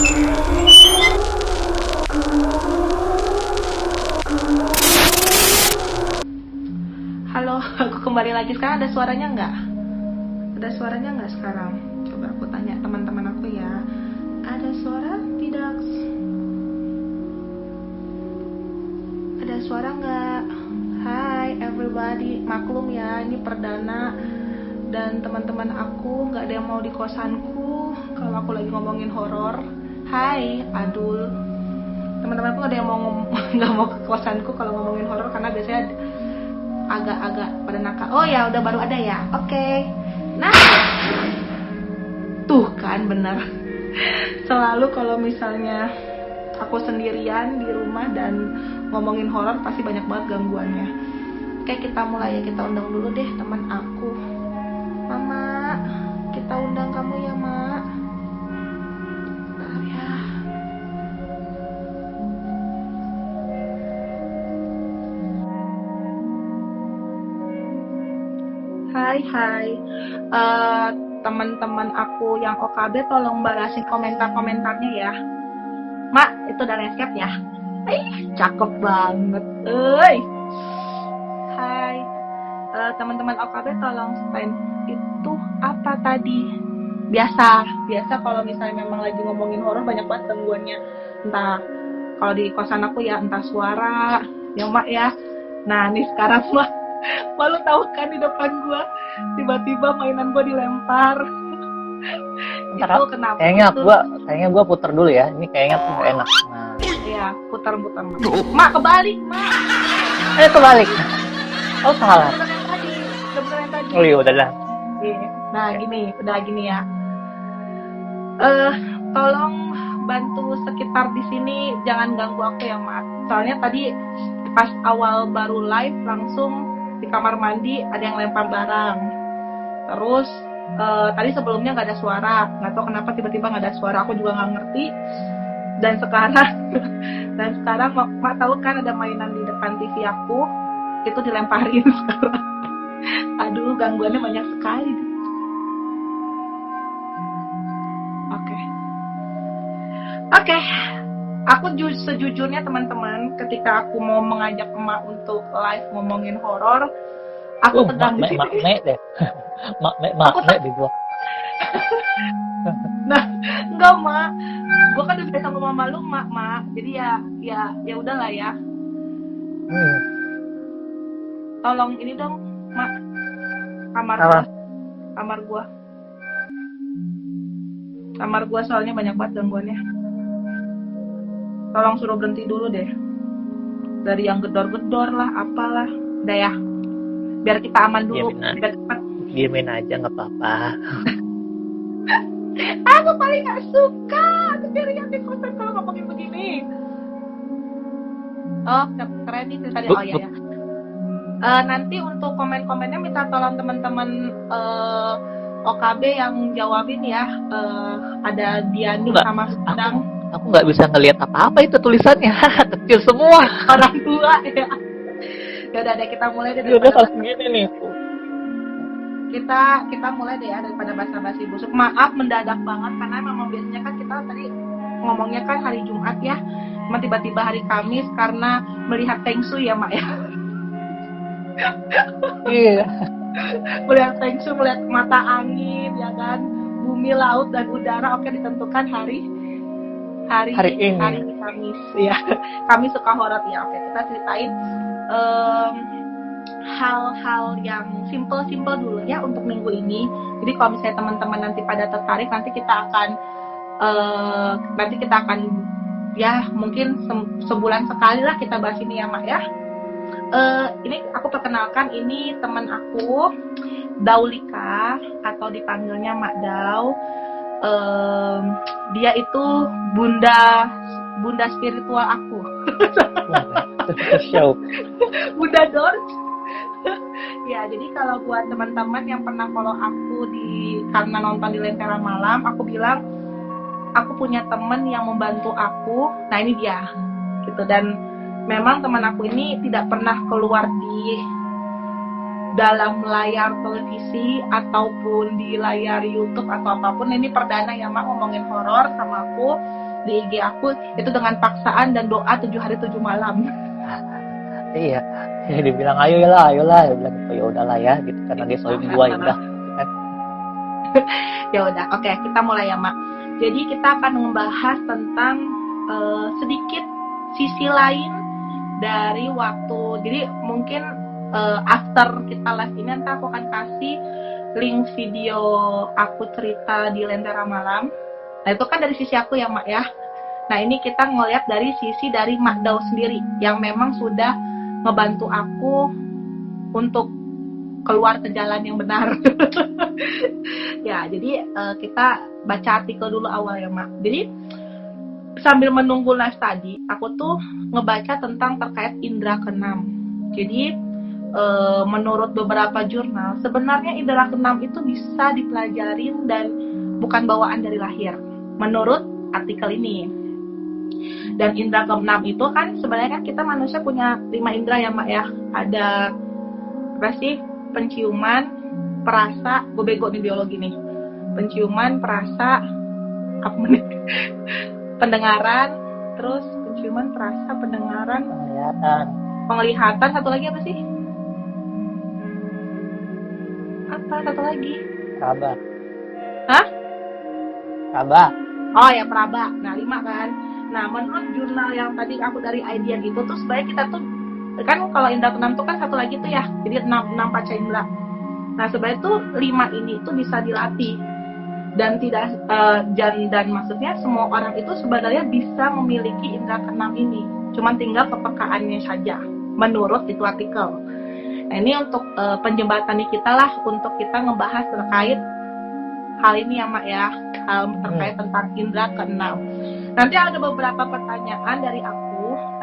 Halo, aku kembali lagi. Sekarang ada suaranya nggak? Ada suaranya nggak sekarang? Coba aku tanya teman-teman aku ya. Ada suara tidak? Ada suara nggak? Hai everybody, maklum ya, ini perdana dan teman-teman aku nggak ada yang mau di kosanku kalau aku lagi ngomongin horor. Hai, Adul. Teman-teman aku nggak ada yang mau nggak mau ke kosanku kalau ngomongin horor karena biasanya agak-agak pada nakal. Oh ya, udah baru ada ya. Oke. Nah, tuh kan bener. Selalu kalau misalnya aku sendirian di rumah dan ngomongin horor pasti banyak banget gangguannya. Oke, kita mulai ya. Kita undang dulu deh teman aku. Mama, kita undang kamu ya, Mak. Bentar ya. Hai. Teman-teman aku yang OKB tolong balasin komentar-komentarnya ya. Mak, itu udah landscape ya? Cakep banget. Hai. Teman-teman OKB tolong stand. Itu apa tadi? Biasa kalau misalnya memang lagi ngomongin horor banyak banget gangguannya. Entah kalau di kosan aku ya entah suara, ya Mak ya. Nah, nih sekarang Mak, malu tahu kan di depan gua tiba-tiba mainan gua dilempar. Ntar, Itu kenapa? kayaknya gua puter dulu ya. Ini kayaknya tuh gak enak. Nah. Iya, putar Mak, kebalik Mak. Kebalik. Oh salah. Udah bener yang tadi. Oh iya udah lah. Nah udah gini ya. Tolong bantu sekitar di sini, jangan ganggu aku ya Mak. Soalnya tadi pas awal baru live langsung di kamar mandi ada yang lempar barang. Terus tadi sebelumnya nggak ada suara, nggak tahu kenapa tiba-tiba nggak ada suara, aku juga nggak ngerti. Dan sekarang Mak tahu kan ada mainan di depan TV aku, itu dilemparin sekarang. Aduh, gangguannya banyak sekali. Oke. Aku sejujurnya teman-teman, ketika aku mau mengajak emak untuk live ngomongin horor, aku tegang di sini. Mak deh. Mak di gua. Nah, enggak Mak. Gua kan udah biasa sama mama lu, Mak. Jadi ya udahlah ya. Tolong ini dong, Mak. Kamar gua soalnya banyak banget gangguannya. Tolong suruh berhenti dulu deh. Dari yang gedor-gedor lah, apalah. Udah ya. Biar kita aman dulu. Diemin aja nggak apa-apa. Aku paling nggak suka sendirian di kosan kalau ngomongin begini. Oh, keren nih tadi. Oh ya. Nanti untuk komen-komennya minta tolong teman-teman OKB yang jawabin ya. Ada Diani sama Sedang. Aku nggak bisa ngelihat apa-apa itu tulisannya. Kecil semua. Orang tua ya. Ya udah deh, kita mulai deh. Udah kalau segini nih. Kita mulai deh ya daripada basa-basi busuk. Maaf mendadak banget karena memang biasanya kan kita tadi ngomongnya kan hari Jumat ya. Cuma tiba-tiba hari Kamis karena melihat Feng Shui ya Mak ya. Iya. Melihat Feng Shui, melihat mata angin ya kan, bumi, laut dan udara. Oke, ditentukan hari ini. Hari Kamis ya. Kami suka horor ya. Oke, kita ceritain hal-hal yang simple dulu ya untuk minggu ini. Jadi kalau misalnya teman-teman nanti pada tertarik, nanti kita akan ya mungkin sebulan sekali lah kita bahas ini ya Mak ya. Ini aku perkenalkan, ini teman aku Daulika atau dipanggilnya Mak Dau. Dia itu bunda spiritual aku. Bunda Dorj. Ya, jadi kalau buat teman-teman yang pernah follow aku karena nonton di Lentera Malam, aku bilang aku punya teman yang membantu aku. Nah, ini dia. Gitu. Dan memang teman aku ini tidak pernah keluar di dalam layar televisi ataupun di layar YouTube atau apapun. Ini perdana ya Mak ngomongin horor sama aku. di IG aku itu dengan paksaan dan doa 7 hari 7 malam. Iya. Dia bilang ayolah. Dia bilang gitu, ya udahlah ya gitu, karena dia sohib gua ya udah. Kan. Ya udah, oke, kita mulai ya, Mak. Jadi kita akan membahas tentang sedikit sisi lain dari waktu. Jadi mungkin after kita live ini nanti aku akan kasih link video aku cerita di Lentera Malam. Nah itu kan dari sisi aku ya, Mak ya. Nah ini kita ngeliat dari sisi dari Mak Dau sendiri yang memang sudah ngebantu aku untuk keluar ke jalan yang benar. Ya, jadi kita baca artikel dulu awal ya, Mak. Jadi sambil menunggu live tadi, aku tuh ngebaca tentang terkait indera keenam. Jadi menurut beberapa jurnal, sebenarnya indera keenam itu bisa dipelajarin dan bukan bawaan dari lahir. Menurut artikel ini. Dan indera keenam itu kan sebenarnya kan kita manusia punya 5 indera ya, Mak ya. Ada apa sih? Penciuman, perasa, gue bego nih biologi nih. Penciuman, perasa, apa nih? Pendengaran, terus penciuman, perasa, pendengaran, penglihatan, satu lagi apa sih? Apa satu lagi? Peraba. Hah? Peraba. Oh ya, peraba. Nah 5 kan. Nah menurut jurnal yang tadi aku dari IDEA itu tuh sebenarnya kita tuh kan kalau indera keenam tuh kan satu lagi tuh ya, jadi 6 panca indera. Nah sebenarnya tuh 5 ini tuh bisa dilatih dan tidak dan maksudnya semua orang itu sebenarnya bisa memiliki indera keenam ini, cuman tinggal kepekaannya saja menurut itu artikel. Nah ini untuk penjembatan kita lah untuk kita ngebahas terkait hal ini ya, Mak ya, hal terkait tentang indera keenam. Nanti ada beberapa pertanyaan dari aku.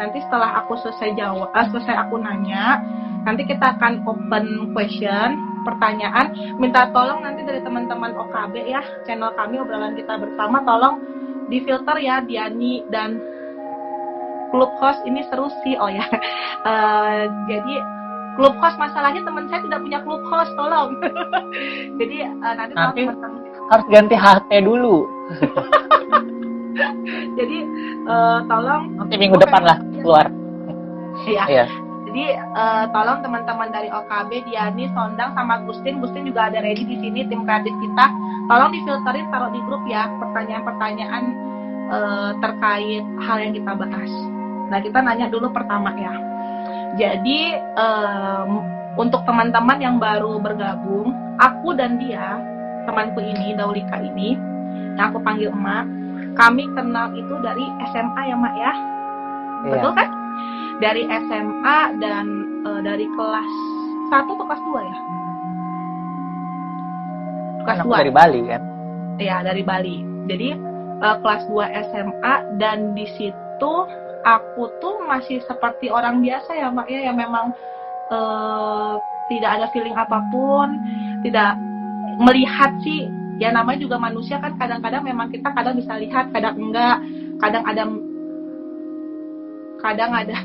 Nanti setelah aku selesai jawab, selesai aku nanya, nanti kita akan open question, pertanyaan. Minta tolong nanti dari teman-teman OKB ya, channel kami obrolan kita bersama, tolong difilter ya Diani dan klub host ini seru sih. Oh ya, jadi klub host masalahnya teman saya tidak punya klub host, tolong. Jadi nanti teman-teman harus ganti HT dulu. Jadi tolong nanti minggu depan lah keluar. Iya. Jadi tolong teman-teman dari OKB, Diani, Sondang sama Gustin juga ada ready di sini tim kreatif kita. Tolong difilterin, taruh di grup ya pertanyaan-pertanyaan terkait hal yang kita bahas. Nah kita nanya dulu pertama ya. Jadi untuk teman-teman yang baru bergabung, aku dan dia, temanku ini, Daulika ini, yang aku panggil Emak, kami kenal itu dari SMA ya, Mak ya. Iya. Betul kan? Dari SMA dan dari kelas 1 atau kelas 2 ya? Kelas 2. Dari Bali kan? Iya, dari Bali. Jadi kelas 2 SMA dan di situ aku tuh masih seperti orang biasa ya, Mak ya, yang memang tidak ada feeling apapun, tidak melihat sih, ya namanya juga manusia kan, kadang-kadang memang kita kadang bisa lihat, kadang enggak, kadang ada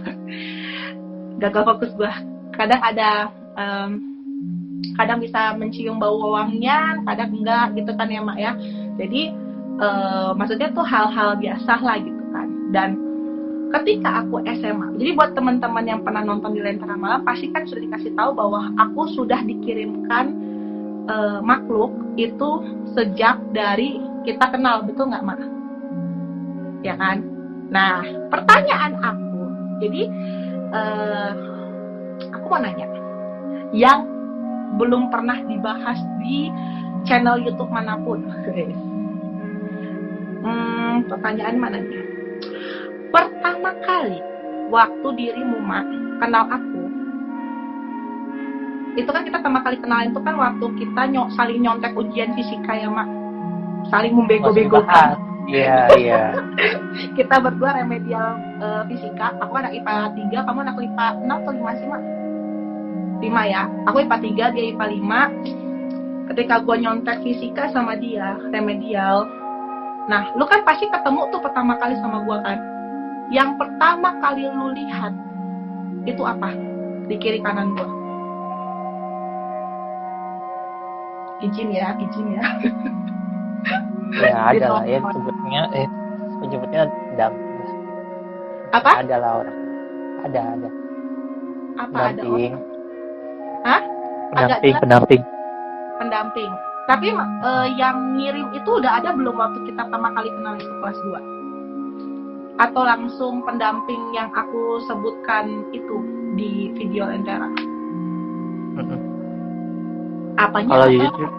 gagal fokus gua, kadang ada kadang bisa mencium bau wangian, kadang enggak gitu kan ya, Mak ya. Jadi maksudnya tuh hal-hal biasa lah gitu kan. Dan ketika aku SMA, jadi buat teman-teman yang pernah nonton di Lentera Malam pasti kan sudah dikasih tahu bahwa aku sudah dikirimkan makhluk itu sejak dari kita kenal, betul nggak, Mak? Ya kan? Nah, pertanyaan aku, jadi aku mau nanya, yang belum pernah dibahas di channel YouTube manapun. Pertanyaan mana nih? Pertama kali waktu dirimu, Mak, kenal aku, itu kan kita pertama kali kenal itu kan waktu kita saling nyontek ujian fisika ya, Mak, saling membego-begokan. Iya. Kita berdua remedial fisika. Aku anak IPA 3, kamu anak IPA 6 atau 5 sih, Mak? 5 ya. Aku IPA 3, dia IPA 5. Ketika gue nyontek fisika sama dia, remedial. Nah, lu kan pasti ketemu tuh pertama kali sama gue kan. Yang pertama kali lu lihat itu apa? Di kiri kanan gue. Izin ya. Ya ada lah ya sebutnya Menyebutnya pendamping lah. Apa? Ada lah orang. Ada. Apa ada Pendamping. orang? Hah? Agak jelas Pendamping. pendamping. Tapi yang ngirim itu udah ada belum waktu kita pertama kali kenal itu kelas 2? Atau langsung pendamping yang aku sebutkan itu di video Lentera? Apanya? Kalau jujur,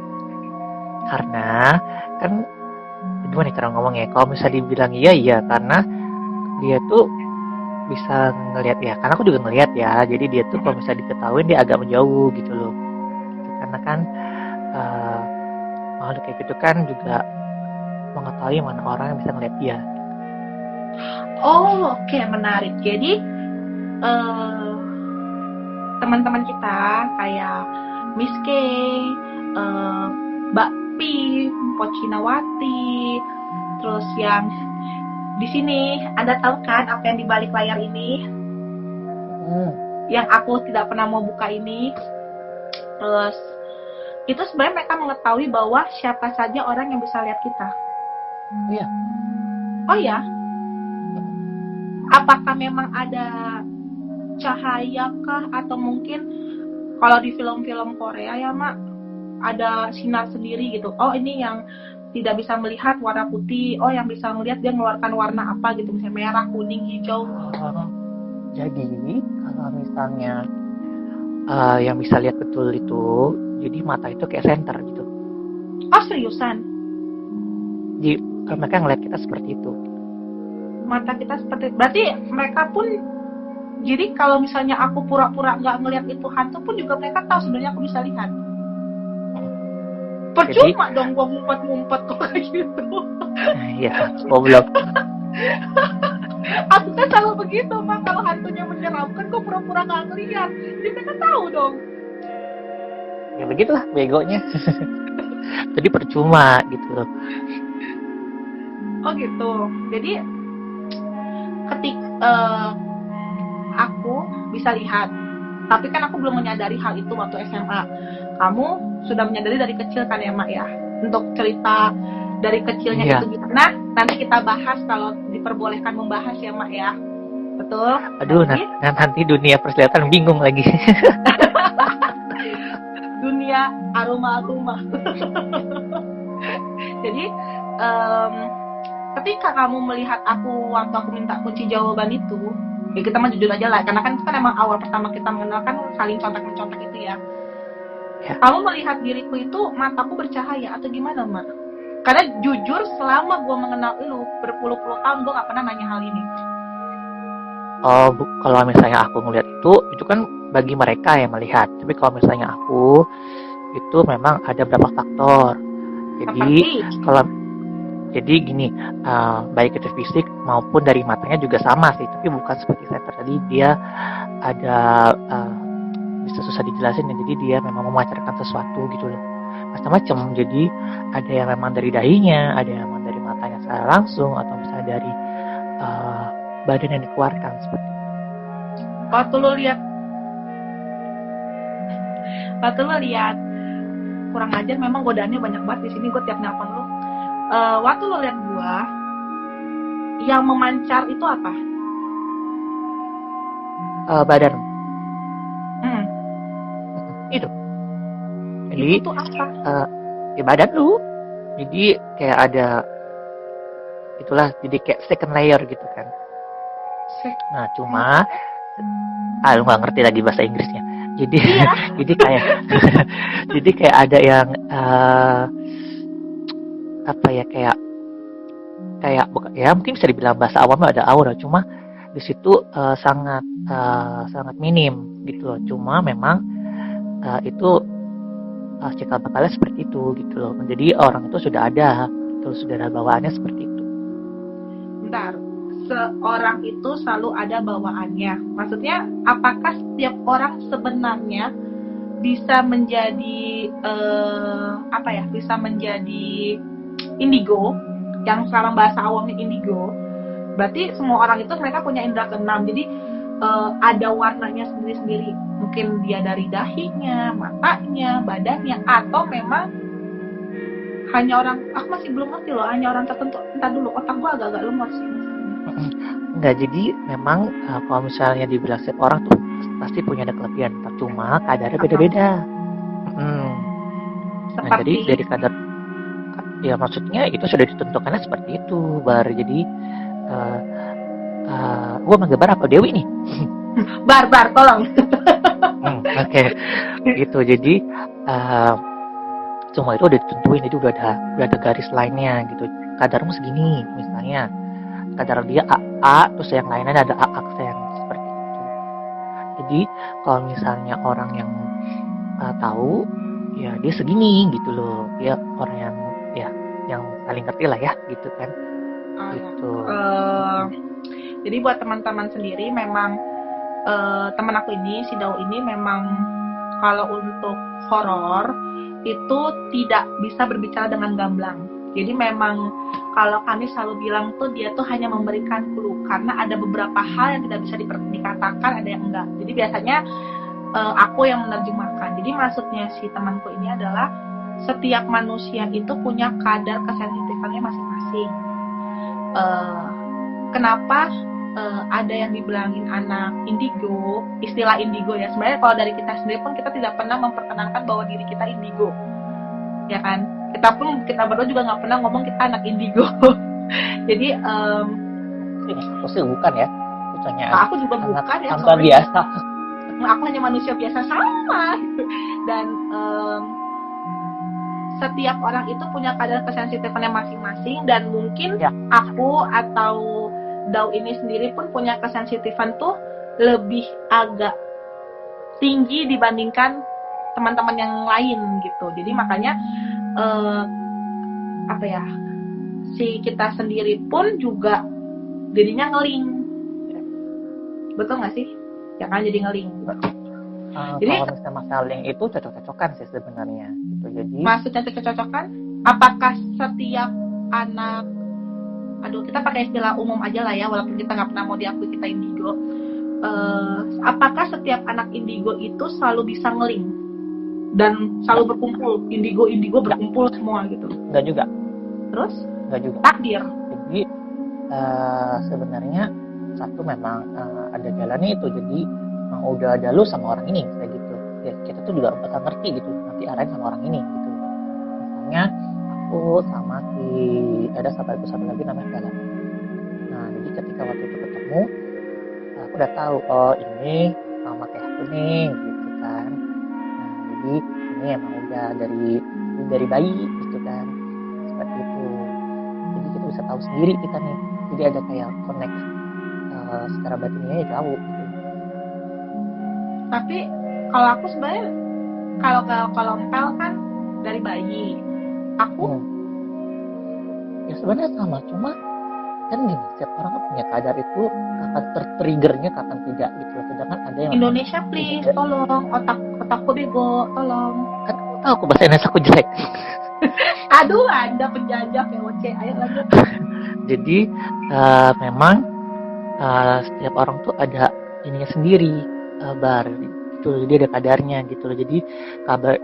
karena kan gimana cara ngomong ya, kalau misalnya dibilang iya karena dia tuh bisa ngelihat ya, karena aku juga ngelihat ya, jadi dia tuh kalau misalnya diketahuin dia agak menjauh gitu loh, karena kan makhluk kayak gitu kan juga mengetahui mana orang yang bisa ngelihat dia. Oh, oke, menarik. Jadi teman-teman kita kayak Miss K, Mbak Pi, Pocinawati, terus yang di sini, Anda tahu kan apa yang di balik layar ini? Yang aku tidak pernah mau buka ini. Terus itu sebenarnya mereka mengetahui bahwa siapa saja orang yang bisa lihat kita. Iya. Oh ya? Apakah memang ada cahaya kah, atau mungkin kalau di film-film Korea ya Mak, ada sinar sendiri gitu. Oh ini yang tidak bisa melihat warna putih, oh yang bisa melihat dia mengeluarkan warna apa gitu, misalnya merah, kuning, hijau. Jadi kalau misalnya yang bisa lihat betul itu, jadi mata itu kayak senter gitu. Oh seriusan? Jadi mereka ngeliat kita seperti itu. Mata kita seperti, berarti mereka pun, jadi kalau misalnya aku pura-pura nggak ngelihat itu hantu pun juga mereka tahu sebenarnya aku bisa lihat. Percuma jadi, dong gua ngumpet-ngumpet kok kayak gitu. Iya, goblok. Aku kan selalu begitu Mak, kalau hantunya menyeramkan gua pura-pura nggak ngelihat. Jadi mereka tahu dong. Ya begitulah begonya. Jadi percuma gitu loh. Oh gitu. Jadi ketika aku bisa lihat, tapi kan aku belum menyadari hal itu waktu SMA. Kamu sudah menyadari dari kecil kan ya Mak ya? Untuk cerita dari kecilnya itu gimana, nanti kita bahas kalau diperbolehkan membahas ya Mak ya. Betul? Aduh, nanti dunia persilatan bingung lagi. Dunia aroma-aroma. Jadi ketika kamu melihat aku waktu aku minta kunci jawaban itu, ya kita mah jujur aja lah, karena kan itu kan emang awal pertama kita mengenal kan saling contak-mencontak itu ya. Kamu melihat diriku itu mataku bercahaya atau gimana Mak? Karena jujur selama gue mengenal lu berpuluh-puluh tahun gue gak pernah nanya hal ini. Oh, kalau misalnya aku ngelihat itu kan bagi mereka yang melihat. Tapi kalau misalnya aku, itu memang ada beberapa faktor. Jadi gini, baik itu fisik maupun dari matanya juga sama sih. Tapi bukan seperti saya tadi, dia ada bisa susah dijelasin ya. Jadi dia memang memancarkan sesuatu gitu loh. Macam-macam. Jadi ada yang memang dari dahinya, ada yang memang dari matanya secara langsung, atau misalnya dari badan yang dikeluarkan seperti itu. Waktu lu lihat kurang ajar, memang godaannya banyak banget di sini. Gue tiap nelpon lu. Waktu lu lihat gua, yang memancar itu apa? Badan. Itu. Jadi itu apa? Ya badan lu. Jadi kayak ada itulah, jadi kayak second layer gitu kan. Nah cuma lu nggak ngerti lagi bahasa Inggrisnya. Jadi jadi kayak ada yang apa ya, kayak ya mungkin bisa dibilang bahasa awamnya ada aura, cuma di situ sangat minim gitu loh. Cuma memang itu cikal bakalnya seperti itu gitu loh. Jadi orang itu sudah ada bawaannya seperti itu. Bentar, seorang itu selalu ada bawaannya. Maksudnya apakah setiap orang sebenarnya bisa menjadi bisa menjadi indigo, yang sekarang bahasa awamnya indigo. Berarti semua orang itu mereka punya indera keenam. Jadi ada warnanya sendiri-sendiri. Mungkin dia dari dahinya, matanya, badannya, atau memang hanya orang, aku masih belum ngerti loh, hanya orang tertentu. Entar dulu, otak gue agak-agak lemot sih misalnya. Enggak, jadi memang kalau misalnya dibilang setiap orang tuh pasti punya ada kelebihan, cuma kadarnya beda-beda. Nah, jadi Seperti dari kadar, ya maksudnya itu sudah ditentukannya seperti itu, Bar. Jadi gue menggambar apa Dewi nih? Bar, tolong. Oke. Gitu. Jadi semua itu udah ditentuin, jadi udah ada garis lainnya gitu. Kadarmu segini misalnya, kadar dia AA, terus yang lainnya ada A aksen seperti itu. Jadi kalau misalnya orang yang tahu, ya dia segini gitu loh, dia orang yang paling ngerti lah ya gitu kan. Gitu. Jadi buat teman-teman sendiri, memang teman aku ini, si Dau ini memang kalau untuk horor itu tidak bisa berbicara dengan gamblang. Jadi memang kalau kami selalu bilang tuh dia tuh hanya memberikan clue, karena ada beberapa hal yang tidak bisa dikatakan, ada yang enggak. Jadi biasanya aku yang menerjemahkan. Jadi maksudnya si temanku ini adalah setiap manusia itu punya kadar kesensitifannya masing-masing. Kenapa ada yang dibilangin anak indigo, istilah indigo ya, sebenarnya kalau dari kita sendiri pun kita tidak pernah memperkenalkan bahwa diri kita indigo, ya kan? Kita berdua juga nggak pernah ngomong kita anak indigo. Jadi aku sih bukan ya, aku juga bukan ya, tanpa biasa. Aku hanya manusia biasa sama. Dan setiap orang itu punya kadar kesensitifannya masing-masing, dan mungkin aku atau Dau ini sendiri pun punya kesensitifan tuh lebih agak tinggi dibandingkan teman-teman yang lain gitu. Jadi makanya si kita sendiri pun juga jadinya ngeling. Betul nggak sih? Ya kan, jadi ngeling. Jadi kalau misalnya masalah link itu cocok-cocokan sih sebenarnya gitu. Jadi maksudnya cocok-cocokan, apakah setiap anak, kita pakai istilah umum aja lah ya, walaupun kita nggak pernah mau diakui kita indigo, apakah setiap anak indigo itu selalu bisa ngeling dan selalu berkumpul, indigo berkumpul semua gitu? Nggak juga. Terus? Nggak juga. Takdir. Jadi sebenarnya satu memang ada jalannya itu. Jadi udah ada lu sama orang ini kayak gitu. Ya kita tuh juga bakal ngerti gitu nanti arahin sama orang ini gitu. Misalnya aku sama ada sahabatku satu lagi namanya Bella. Nah jadi ketika waktu itu ketemu, aku udah tahu ini sama kayak aku nih gitu kan. Nah jadi ini emang udah dari bayi gitu kan, seperti itu. Jadi kita bisa tahu sendiri kita nih. Jadi ada kayak connect secara batinnya ya jauh gitu. Tapi kalau aku sebenarnya kalau Empel kan dari bayi, aku ya sebenarnya sama, cuma kan gini, setiap orang kan punya kadar itu kapan tertriggernya kapan tidak gitu. Sedangkan ada yang Indonesia please tolong, otakku bego tolong. Kan kamu tahu aku bahasa Indonesia aku jelek. Aduh, Anda penjajah POC, ayo lanjut. Jadi memang setiap orang tuh ada ininya sendiri, Bar gitu. Jadi ada kadarnya gitu loh. Jadi kabar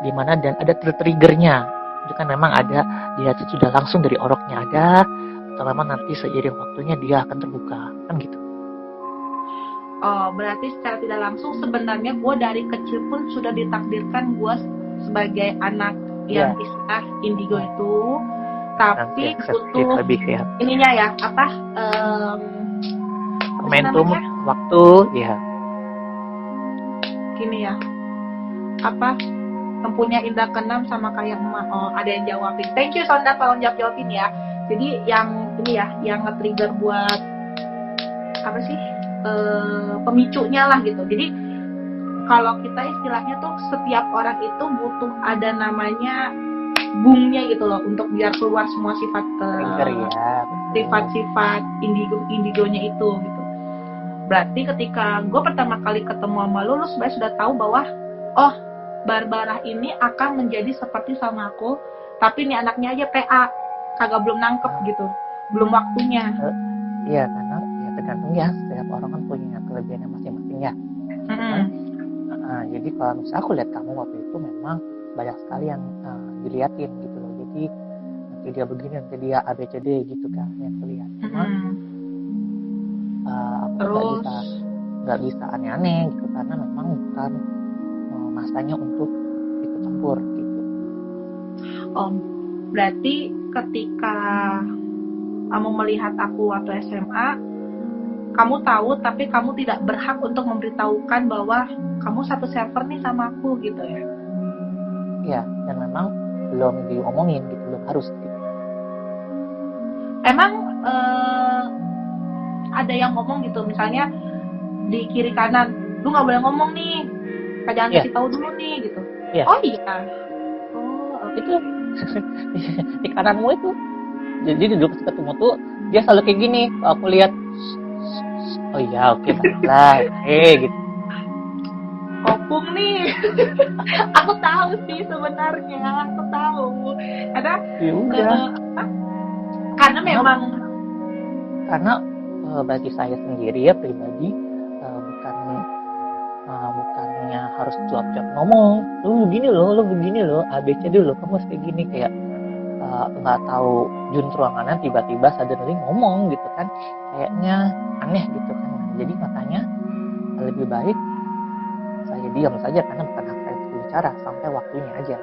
di mana dan ada triggernya. Itu kan memang ada, dia sudah langsung dari oroknya ada, atau memang nanti seiring waktunya dia akan terbuka, kan gitu. Oh, berarti secara tidak langsung sebenarnya gue dari kecil pun sudah ditakdirkan gue sebagai anak yang istilah indigo itu, tapi butuh ininya ya, momentum, waktu, ya. Gini ya, mempunyai indra keenam sama kayak emak. Oh, ada yang jawabin. Thank you Sonda, tolong jawabin ya. Jadi yang ini ya, yang nge-trigger buat pemicunya lah gitu. Jadi kalau kita istilahnya tuh setiap orang itu butuh ada namanya bungnya gitu loh, untuk biar keluar semua sifat sifat-sifat indigonya itu gitu. Berarti ketika gue pertama kali ketemu sama lu sebenarnya sudah tahu bahwa Barbara ini akan menjadi seperti sama aku, tapi nih anaknya aja PA, kagak belum nangkep gitu, belum waktunya. Iya, karena ya tergantung ya, setiap orang kan punya kelebihannya masing-masing ya. Jadi kalau misalnya aku lihat kamu waktu itu memang banyak sekali yang diliatin gitu. nanti dia begini, nanti dia ABCD gitu kan yang terlihat. Cuma aku Terus nggak bisa aneh-aneh gitu karena memang bukan masanya untuk ikut campur gitu. Berarti ketika kamu melihat aku waktu SMA, kamu tahu tapi kamu tidak berhak untuk memberitahukan bahwa kamu satu server nih sama aku gitu ya? Iya, dan memang belum diomongin gitu, belum harus gitu. Emang ada yang ngomong gitu, misalnya di kiri kanan, lu nggak boleh ngomong nih, jangan kasih tahu dulu nih gitu. Iya. Oh iya. Itu di kananmu itu, jadi duduk ketemu tuh dia selalu kayak gini. Aku lihat, oh iya oke, baiklah, gitu. Opung nih. Aku tahu sih sebenarnya, aku tahu. Karena memang bagi saya sendiri ya pribadi, bukannya harus jawab ngomong, lu begini loh, ABCD lo, kamu harus kayak gini, kayak nggak tahu jun ruangannya tiba-tiba suddenly ngomong gitu kan, kayaknya aneh gitu kan. Jadi makanya lebih baik saya diam saja karena bukan hak saya untuk bicara sampai waktunya aja.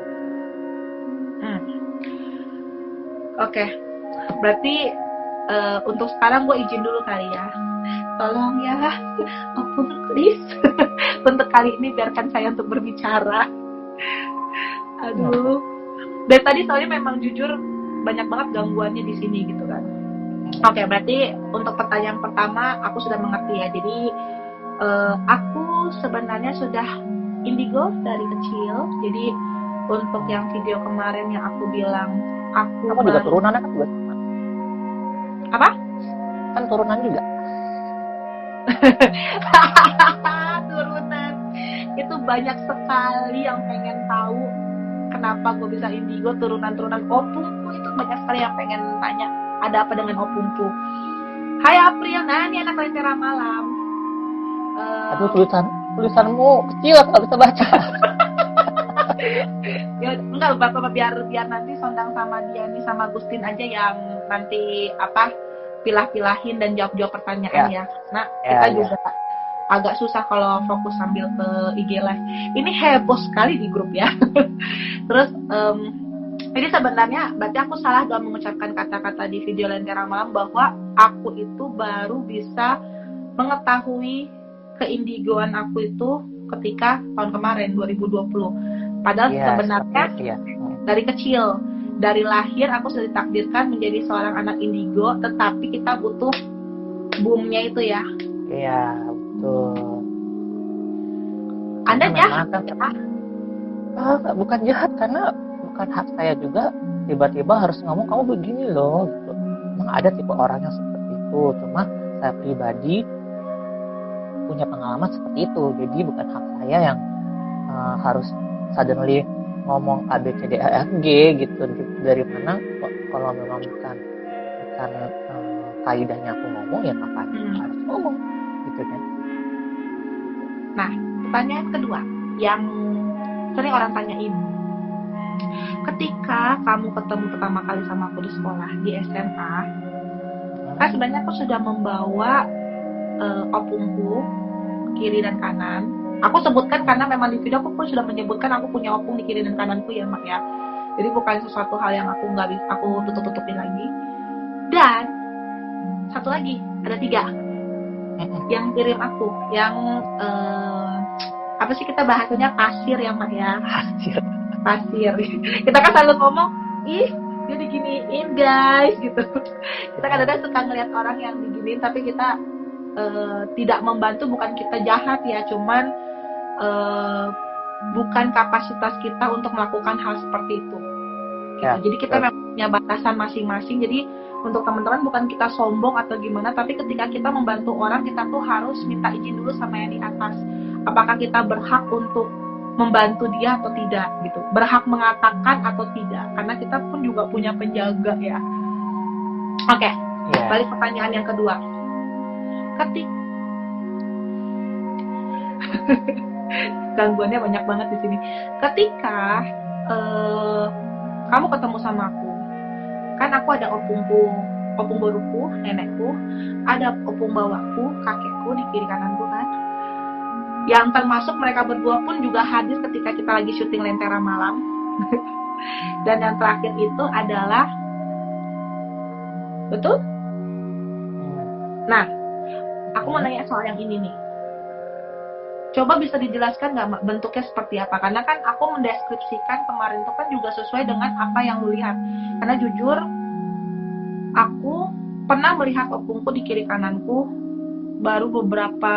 Oke. Berarti untuk sekarang gue izin dulu kali ya. Tolong ya, Opung please. Untuk kali ini biarkan saya untuk berbicara. Aduh. Dari tadi soalnya memang jujur banyak banget gangguannya di sini gitu kan. Oke, berarti untuk pertanyaan pertama aku sudah mengerti ya. Jadi aku sebenarnya sudah indigo dari kecil. Jadi untuk yang video kemarin yang aku bilang kamu juga turunannya kan juga sama. Apa? Kan turunan juga. Turunan. Itu banyak sekali yang pengen tahu kenapa gue bisa indigo, turunan opungku. Itu banyak sekali yang pengen tanya ada apa dengan opungku. Hai April, nah ini anak lentera malam. Aduh, tulisanmu kecil, aku nggak bisa baca. Ya enggak apa-apa, biar nanti Sondang sama Diani sama Agustin aja yang nanti pilah-pilahin dan jawab pertanyaan ya. Nah, kita juga agak susah kalau fokus sambil ke IG live. Ini heboh sekali di grup ya. Terus jadi sebenarnya berarti aku salah dalam mengucapkan kata-kata di video Lentera Malam bahwa aku itu baru bisa mengetahui keindigoan aku itu ketika tahun kemarin 2020. Padahal sebenarnya dari kecil, dari lahir aku sudah ditakdirkan menjadi seorang anak indigo, tetapi kita butuh boomnya itu ya. Iya, betul. Anda jahat bukan jahat, karena bukan hak saya juga tiba-tiba harus ngomong kamu begini loh gitu. Memang ada tipe orang yang seperti itu, cuma saya pribadi punya pengalaman seperti itu, jadi bukan hak saya yang harus suddenly ngomong A B C D E F G gitu. Dari mana kalau memang bukan kaidahnya aku ngomong, ya ngapain harus ngomong gitu kan. Nah, pertanyaan kedua yang sering orang tanyain, ketika kamu ketemu pertama kali sama aku di sekolah di SMA, kan sebenarnya aku sudah membawa opungku kiri dan kanan. Aku sebutkan karena memang di video aku pun sudah menyebutkan aku punya opung di kiri dan kananku ya Mak ya. Jadi bukan sesuatu hal yang aku nggak bisa aku tutup-tutupin lagi. Dan satu lagi, ada 3 yang kirim aku, yang apa sih kita bahasanya pasir ya Mak ya. Pasir. Kita kan selalu ngomong, ih dia diginiin guys gitu. Kita kadang-kadang suka ngeliat orang yang diginiin tapi kita tidak membantu. Bukan kita jahat ya, cuman bukan kapasitas kita untuk melakukan hal seperti itu gitu. Jadi kita memang punya batasan masing-masing. Jadi untuk teman-teman, bukan kita sombong atau gimana, tapi ketika kita membantu orang, kita tuh harus minta izin dulu sama yang di atas, apakah kita berhak untuk membantu dia atau tidak gitu, berhak mengatakan atau tidak, karena kita pun juga punya penjaga ya. Oke. Balik pertanyaan yang kedua. Gangguannya banyak banget di sini. Ketika kamu ketemu sama aku. Kan aku ada opung boruku, nenekku, ada opung bawahku, kakekku di kiri kananku kan. Yang termasuk mereka berdua pun juga hadir ketika kita lagi syuting Lentera Malam. Dan yang terakhir itu adalah, betul? Nah, aku mau nanya soal yang ini nih. Coba bisa dijelaskan nggak Mak, bentuknya seperti apa? Karena kan aku mendeskripsikan kemarin itu kan juga sesuai dengan apa yang lu lihat. Karena jujur, aku pernah melihat opungku di kiri kananku baru beberapa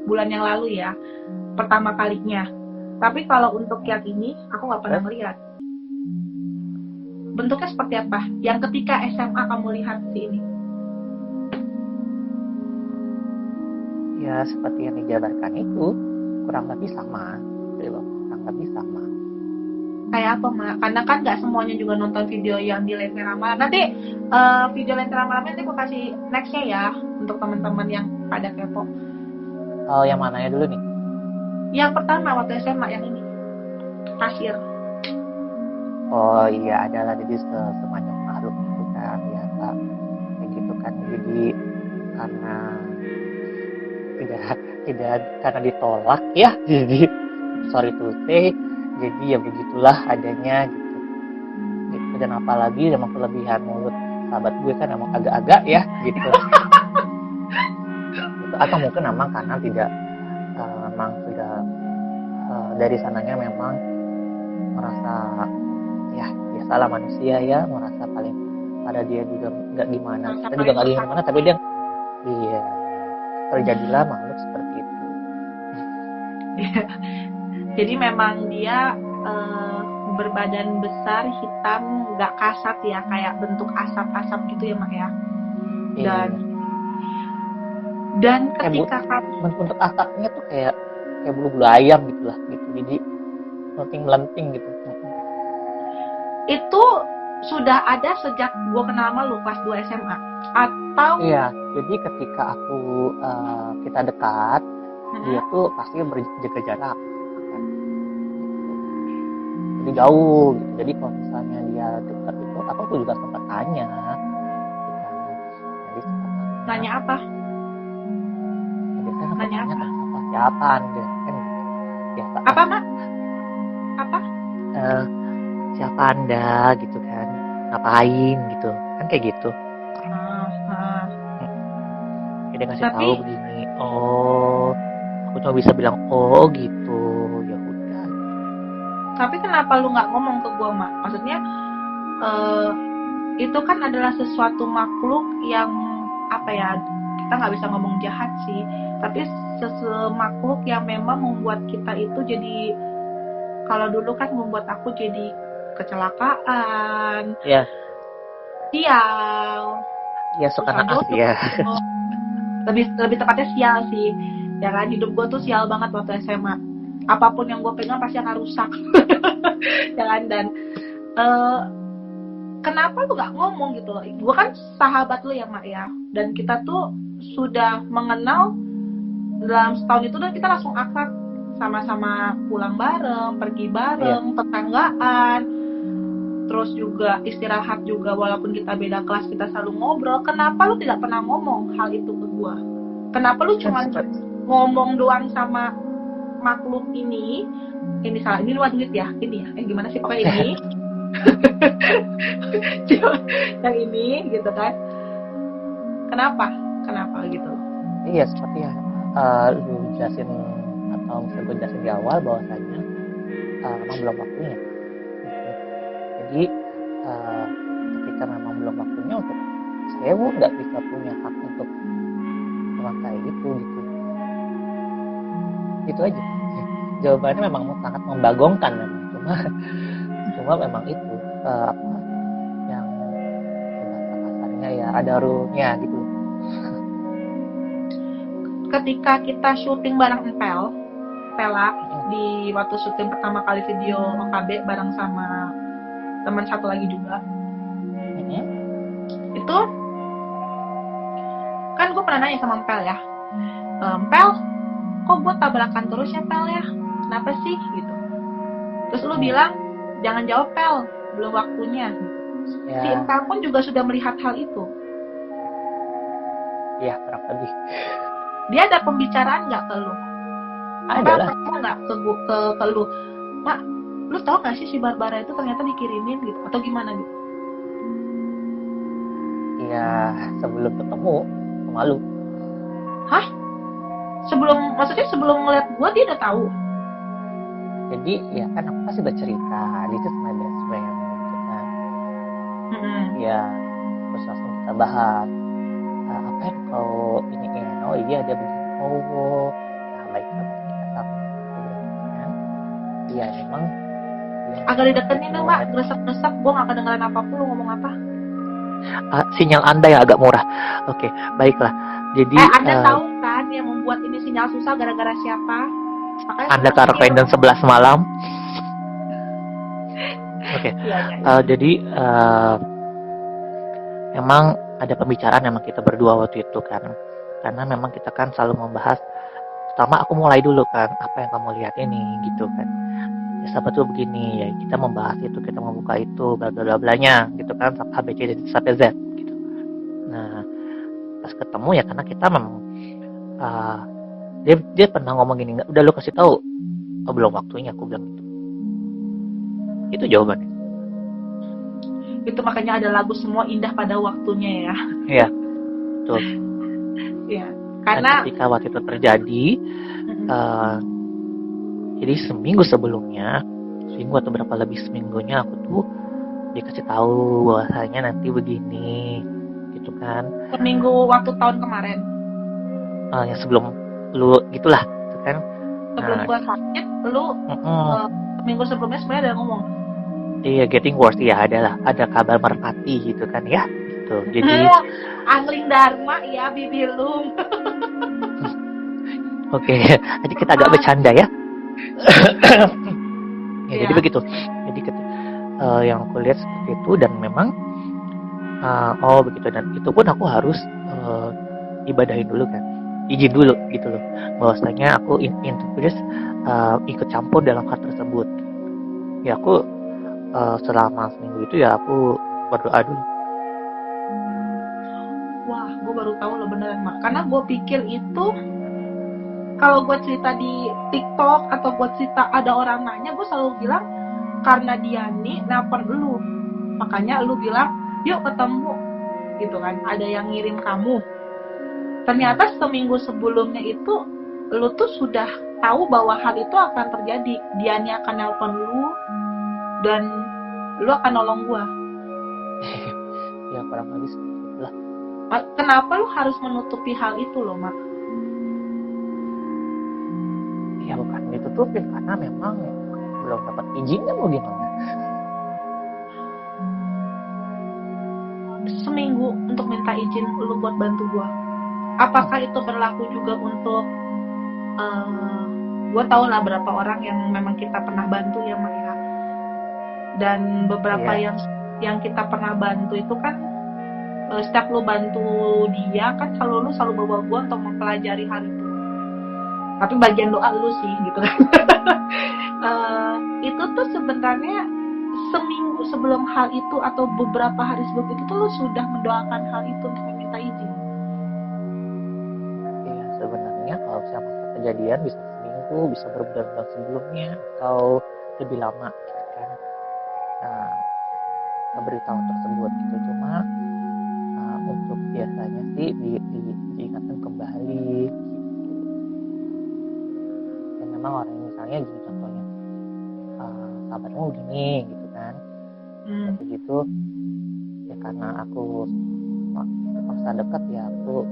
bulan yang lalu ya, pertama kalinya. Tapi kalau untuk yang ini, aku nggak pernah melihat. Bentuknya seperti apa? Yang ketika SMA kamu lihat si ini? Ya seperti yang dijabarkan itu kurang lebih sama, gitu loh. Kurang lebih sama. Kayak apa Mak? Karena kan nggak semuanya juga nonton video yang di Lentera Malam. Nanti video Lentera Malamnya nanti aku kasih nextnya ya untuk teman-teman yang pada kepo. Oh, yang mananya dulu nih? Yang pertama waktu SMA yang ini, kasir. Oh iya, adalah jadi semacam makhluk itu kan biasa kayak gitu kan. Jadi karena tidak karena ditolak ya, jadi sorry to say, jadi ya begitulah adanya gitu. Dan apalagi emang kelebihan mulut sahabat gue kan emang agak-agak ya gitu. Atau mungkin memang karena tidak memang sudah dari sananya memang merasa ya biasalah manusia ya, merasa paling pada dia juga nggak gimana, kita juga nggak gimana, tapi dia iya terjadilah makhluk seperti itu. Jadi memang dia berbadan besar, hitam, nggak kasat ya, kayak bentuk asap-asap gitu ya Mak ya. Dan ketika bentuk asapnya tuh kayak bulu-bulu ayam gitulah gitu, jadi melenting gitu. Itu sudah ada sejak gue kenal sama lu kelas 2 SMA atau? Iya, jadi ketika kita dekat, dia tuh pasti berjaga jarak. Jadi jauh gitu. Jadi kalau misalnya dia dekat itu, aku juga sempat tanya. Jadi nanya apa? Biasanya nanya apa? Siapa Anda? Kan biasa. Apa Mak? Apa? Siapa Anda gitu kan? Ngapain gitu? Kan kayak gitu. Dia ngasih tahu begini. Oh, aku cuma bisa bilang oh gitu. Ya udah. Tapi kenapa lu nggak ngomong ke gua Mak? Maksudnya itu kan adalah sesuatu makhluk yang apa ya? Kita nggak bisa ngomong jahat sih, tapi makhluk yang memang membuat kita itu jadi, kalau dulu kan membuat aku jadi kecelakaan, sial, ya suka naas ya. lebih tepatnya sial sih, ya kan. Hidup gue tuh sial banget waktu SMA. Apapun yang gue pegang pasti akan rusak, ya kan. Dan kenapa lu gak ngomong gitu loh? Gue kan sahabat lu ya Mak ya, dan kita tuh sudah mengenal dalam setahun itu, dan kita langsung akrab, sama-sama pulang bareng, pergi bareng, tetanggaan, terus juga istirahat juga, walaupun kita beda kelas kita selalu ngobrol. Kenapa lu tidak pernah ngomong hal itu ke gua? Kenapa lu cuma ngomong doang sama makhluk ini salah, ini luar duit ya, ini ya, gimana sih pokoknya ini yang ini gitu kan. Kenapa gitu? Iya, seperti ya lu jelasin atau misalnya gue jelasin di awal bahwasanya memang belum waktunya gitu. Jadi ketika memang belum waktunya, untuk saya nggak bisa punya hak untuk kayak gitu. Itu aja. Jawabannya memang sangat membagongkan memang, cuma memang itu yang bahasa kasarnya ya ada rule-nya gitu. Ketika kita syuting bareng Pela di waktu syuting pertama kali video OKB bareng sama teman satu lagi juga, itu kan gue pernah nanya sama Pel ya, Pel, kok gue tabrakan terus ya Pel ya, kenapa sih gitu. Terus lu bilang, jangan jawab Pel, belum waktunya. Ya. Si Intel pun juga sudah melihat hal itu. Ya, kurang lebih. Dia ada pembicaraan nggak ke lu? Ada lah. Apa nggak ke lu? Mak, lu tau nggak sih si Barbara itu ternyata dikirimin gitu atau gimana gitu? Ya, sebelum ketemu malu. Hah? Sebelum ngeliat gua dia udah tahu. Jadi ya kan aku pasti bercerita, this is my best friend gitu kan. Ya, terus langsung kita bahas. Apa yang kau ini? Oh iya dia begini. Oh, ya baiklah kita satu kan. Iya memang. Agak dideketin dong Mbak, gresek-gresek, gue gak kedengeran apapun lu ngomong apa. Sinyal Anda yang agak murah. Oke, baiklah. Jadi Anda tahu kan yang membuat ini sinyal susah gara-gara siapa? Makanya Anda taruhin jam 11 malam. Oke. Jadi memang ada pembicaraan memang kita berdua waktu itu kan. Karena memang kita kan selalu membahas, pertama aku mulai dulu kan, apa yang kamu lihat ini gitu kan. Ya sahabat tuh begini ya, kita membahas itu, kita membuka itu, bla bla bla blanya gitu kan, sampai ABC sampai Z gitu. Nah, pas ketemu ya karena kita memang dia pernah ngomong gini, udah lu kasih tahu, oh belum waktunya, aku bilang gitu. Itu jawabannya. Itu makanya ada lagu Semua Indah Pada Waktunya ya. Iya, betul. Iya, karena dan ketika waktu itu terjadi, jadi seminggu sebelumnya, seminggu atau berapa lebih seminggunya aku tuh dikasih tahu bahwasanya nanti begini, gitu kan. Seminggu waktu tahun kemarin. Yang sebelum lu gitulah, gitu kan. Sebelum gua sakit, lu seminggu sebelumnya sebenarnya ada ngomong. Iya, getting worse ya, ada kabar merpati gitu kan ya. Gitu. Jadi Angling Dharma ya, Bibilung. Oke, jadi kita agak bercanda ya. Ya, jadi begitu. Jadi yang aku lihat seperti itu dan memang begitu, dan itu pun aku harus ibadahin dulu kan, izin dulu gitu loh, bahwasanya aku ikut campur dalam hal tersebut. Ya aku selama seminggu itu ya aku berdoa dulu. Wah, gue baru tahu loh beneran Mak, karena gue pikir itu kalau gue cerita di TikTok atau gue cerita ada orang nanya, gue selalu bilang karena dia nih nelpon lu, makanya lu bilang yuk ketemu gitu kan, ada yang ngirim kamu. Ternyata seminggu sebelumnya itu lu tuh sudah tahu bahwa hal itu akan terjadi, dia nih akan nelpon lu dan lu akan nolong gue. Ya kurang lebih seperti itulah. Kenapa lu harus menutupi hal itu loh Mak? Ya bukan ditutupin, karena memang belum dapat izinnya, mau gimana. Seminggu untuk minta izin lu buat bantu gua. Apakah itu berlaku juga untuk gua tahu lah berapa orang yang memang kita pernah bantu ya Mak ya. Dan beberapa yang kita pernah bantu itu kan setiap lu bantu dia kan lu selalu bawa gua untuk mempelajari hal itu. Tapi bagian doa lu sih gitu kan. Itu tuh sebenarnya seminggu sebelum hal itu atau beberapa hari sebelum itu tuh lu sudah mendoakan hal itu untuk meminta izin. Ya sebenarnya kalau sama kejadian bisa seminggu, bisa berbulan-bulan sebelumnya atau lebih lama gitu kan. Nah, keberitahuan tersebut gitu, cuma untuk biasanya sih diingatkan kembali gitu. Dan memang orang misalnya gini contohnya, sahabatmu begini gitu kan, begitu ya, karena aku merasa dekat ya aku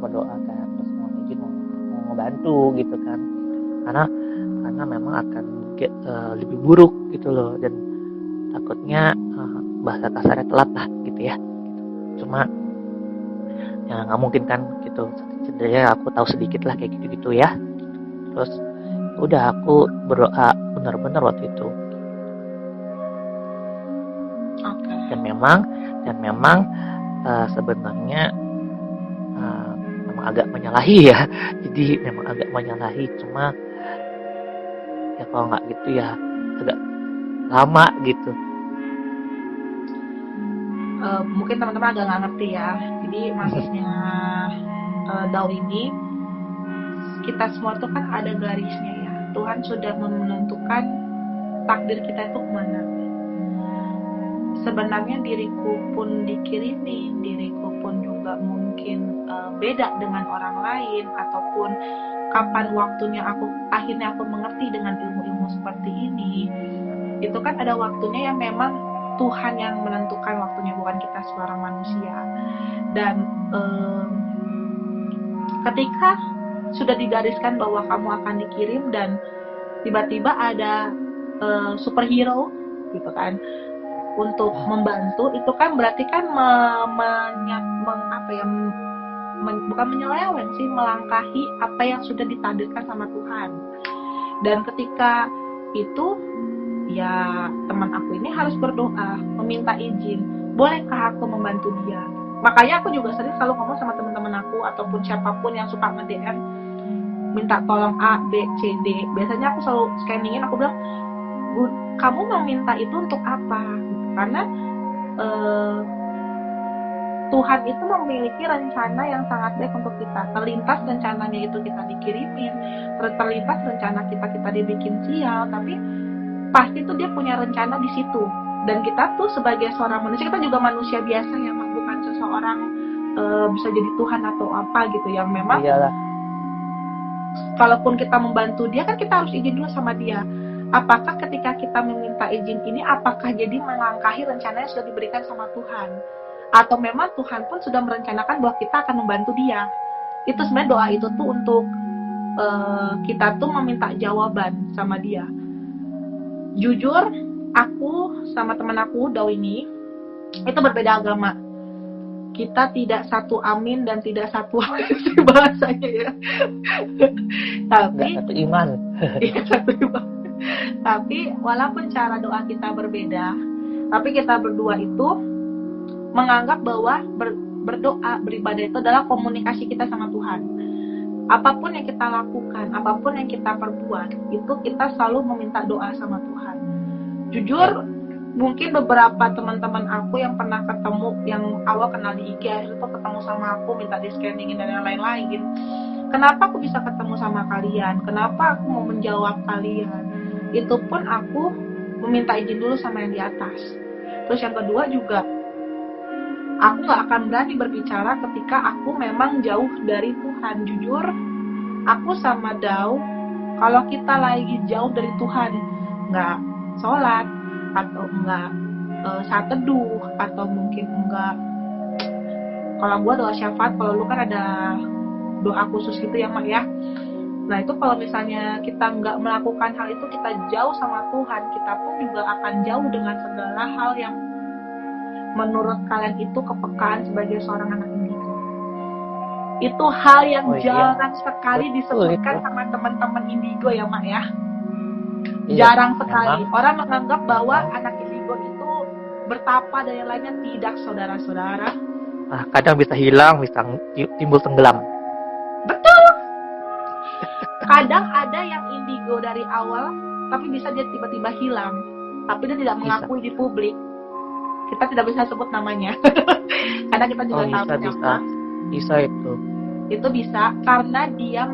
berdoa kan, terus mau izin mau ngebantu gitu kan, karena memang akan lebih buruk gitu loh, dan takutnya bahasa kasarnya telat lah gitu ya. Cuma ya nggak mungkin kan gitu, setidaknya aku tahu sedikit lah kayak gitu ya. Terus udah aku berdoa benar-benar waktu itu. Dan memang sebenarnya memang agak menyalahi ya. Jadi memang agak menyalahi, cuma ya kalau nggak gitu ya agak lama gitu. mungkin teman-teman agak nggak ngerti ya. Jadi maksudnya Dao ini, kita semua tuh kan ada garisnya ya. Tuhan sudah menentukan takdir kita itu kemana. Sebenarnya diriku pun dikirimin, diriku pun juga mungkin beda dengan orang lain, ataupun kapan waktunya akhirnya aku mengerti dengan ilmu-ilmu seperti ini. Itu kan ada waktunya yang memang Tuhan yang menentukan waktunya, bukan kita seorang manusia. Dan ketika sudah digariskan bahwa kamu akan dikirim dan tiba-tiba ada superhero gitu kan untuk membantu, itu kan berarti kan bukan menyeleweng sih, melangkahi apa yang sudah ditakdirkan sama Tuhan. Dan ketika itu ya teman aku ini harus berdoa, meminta izin, bolehkah aku membantu dia. Makanya aku juga sering selalu ngomong sama teman-teman aku ataupun siapapun yang suka nge-DM minta tolong A, B, C, D. Biasanya aku selalu scanningin, aku bilang, kamu mau minta itu untuk apa? Karena Tuhan itu memiliki rencana yang sangat baik untuk kita. Terlintas rencananya itu kita dikirimin, terlintas rencana kita dibikin sial, tapi pasti tuh dia punya rencana di situ. Dan kita tuh sebagai seorang manusia, kita juga manusia biasa ya, bukan seseorang bisa jadi Tuhan atau apa gitu yang memang. Iyalah. Kalaupun kita membantu dia kan kita harus izin dulu sama dia. Apakah ketika kita meminta izin ini, apakah jadi melangkahi rencana yang sudah diberikan sama Tuhan? Atau memang Tuhan pun sudah merencanakan bahwa kita akan membantu dia? Itu sebenarnya doa itu tuh untuk kita tuh meminta jawaban sama dia. Jujur, aku sama teman aku Dao ini itu berbeda agama. Kita tidak satu amin dan tidak satu sih bahasanya ya. Tapi satu iman. Iya, satu iman. Tapi walaupun cara doa kita berbeda, tapi kita berdua itu menganggap bahwa berdoa, beribadah itu adalah komunikasi kita sama Tuhan. Apapun yang kita lakukan, apapun yang kita perbuat, itu kita selalu meminta doa sama Tuhan. Jujur, mungkin beberapa teman-teman aku yang pernah ketemu, yang awal kenal di IG, akhirnya tuh ketemu sama aku, minta di scanningin dan yang lain-lain. Kenapa aku bisa ketemu sama kalian? Kenapa aku mau menjawab kalian? Itu pun aku meminta izin dulu sama yang di atas. Terus yang kedua juga, aku gak akan berani berbicara ketika aku memang jauh dari Tuhan. Jujur, aku sama Dao, kalau kita lagi jauh dari Tuhan, gak sholat, atau enggak saat teduh, atau mungkin enggak, kalau gue doa syafaat, kalau lu kan ada doa khusus gitu ya Mak ya. Nah itu kalau misalnya kita enggak melakukan hal itu, kita jauh sama Tuhan, kita pun juga akan jauh dengan segala hal yang menurut kalian itu kepekaan sebagai seorang anak indigo. Itu hal yang jarang sekali disebutkan sama teman-teman indigo ya Mak ya. Jarang sekali. Memang. Orang menganggap bahwa anak indigo itu bertapa dan yang lainnya. Tidak, saudara-saudara. Nah, kadang bisa hilang, bisa timbul tenggelam. Betul. Kadang ada yang indigo dari awal, tapi bisa dia tiba-tiba hilang. Tapi dia tidak mengakui di publik. Kita tidak bisa sebut namanya. Karena kita juga tahu siapa. Bisa itu. Itu bisa karena dia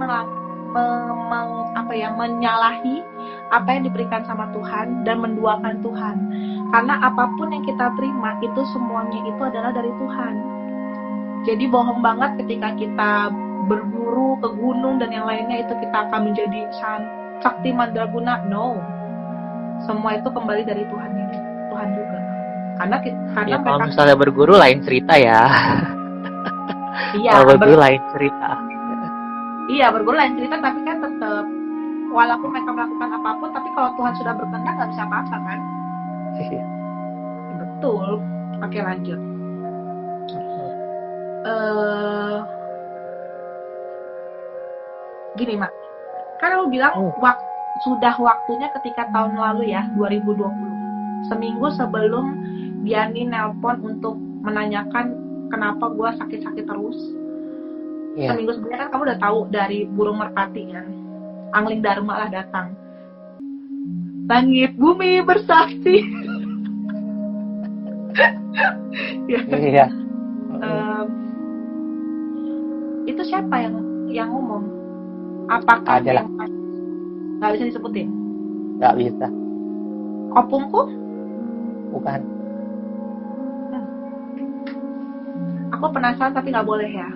menyalahi apa yang diberikan sama Tuhan dan menduakan Tuhan. Karena apapun yang kita terima itu semuanya itu adalah dari Tuhan. Jadi bohong banget ketika kita berburu ke gunung dan yang lainnya itu kita akan menjadi sakti mandraguna. No, semua itu kembali dari Tuhan ini, Tuhan juga. Karena ya, kalau misalnya berguru lain cerita ya. Iya. Kalau berguru lain cerita. Iya, berguru lain cerita, tapi kan tetap walaupun mereka melakukan apapun, tapi kalau Tuhan sudah berkehendak nggak bisa apa-apa kan? Iya. Betul. Oke, lanjut. Gini Mak, kan lu bilang sudah waktunya ketika tahun lalu ya, 2020, seminggu sebelum Diani nelpon untuk menanyakan kenapa gue sakit-sakit terus. Seminggu sebelumnya kan kamu udah tahu dari burung merpati kan, Angling Dharma lah datang. Langit bumi bersaksi. Ya. Iya. Em, itu siapa yang ngomong? Apakah Ada lah. memang nggak bisa disebutin? Nggak bisa. Opungku? Bukan. Aku penasaran tapi nggak boleh ya.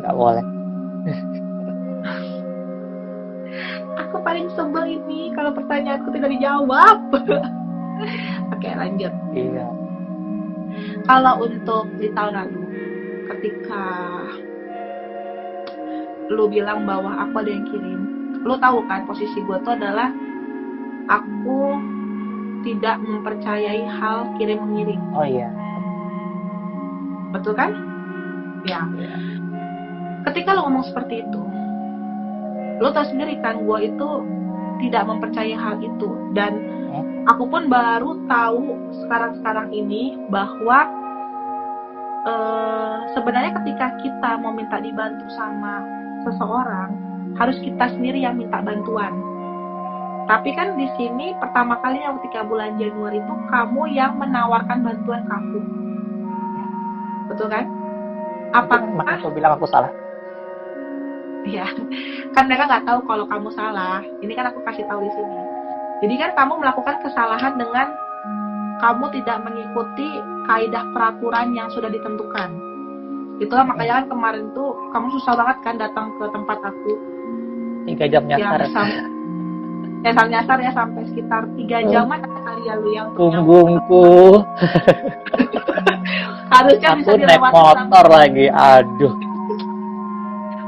Nggak boleh. Aku paling sebel ini kalau pertanyaanku tidak dijawab. Oke, lanjut. Iya. Kalau untuk di tahun lalu, ketika lu bilang bahwa aku ada yang kirim, lu tahu kan posisi gue tuh adalah aku tidak mempercayai hal kirim mengirim. Oh iya. Betul kan? Ya. Iya. Ketika lu ngomong seperti itu, lu tahu sendiri kan gue itu tidak mempercayai hal itu, dan aku pun baru tahu sekarang ini bahwa sebenarnya ketika kita mau minta dibantu sama seseorang, harus kita sendiri yang minta bantuan. Tapi kan di sini pertama kalinya ketika bulan Januari itu kamu yang menawarkan bantuan ke aku, betul kan? Apakah aku bilang aku salah? Ya, kan mereka nggak tahu kalau kamu salah. Ini kan aku kasih tahu di sini. Jadi kan kamu melakukan kesalahan dengan kamu tidak mengikuti kaidah peraturan yang sudah ditentukan. Itulah makanya kan kemarin tuh kamu susah banget kan datang ke tempat aku. 3 jam nyasar. Sampai nyasar ya, sampai sekitar 3 jaman kali ya lu yang punggungku. Harusnya aku bisa naik dilewati motor lagi. Aduh.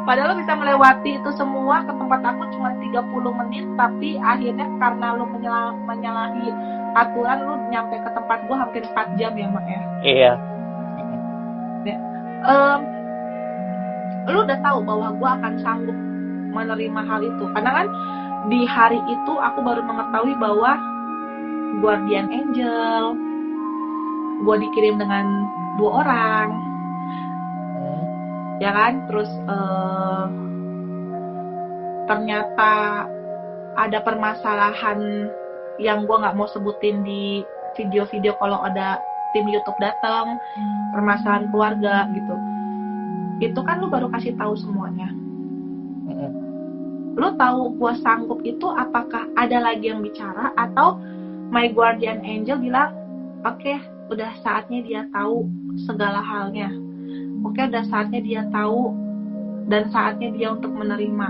Padahal lo bisa melewati itu semua ke tempat aku cuma 30 menit, tapi akhirnya karena lo menyalahi aturan, lo nyampe ke tempat gua hampir 4 jam ya, Mak ya. Iya. Lo udah tahu bahwa gua akan sanggup menerima hal itu. Karena kan di hari itu aku baru mengetahui bahwa Guardian Angel gua dikirim dengan 2 orang. Ya kan, terus ternyata ada permasalahan yang gue nggak mau sebutin di video-video kalau ada tim YouTube datang, permasalahan keluarga gitu. Itu kan lu baru kasih tahu semuanya. Lu tahu gue sanggup itu, apakah ada lagi yang bicara atau my guardian angel bilang, oke, udah saatnya dia tahu segala halnya. Oke, udah saatnya dia tahu dan saatnya dia untuk menerima.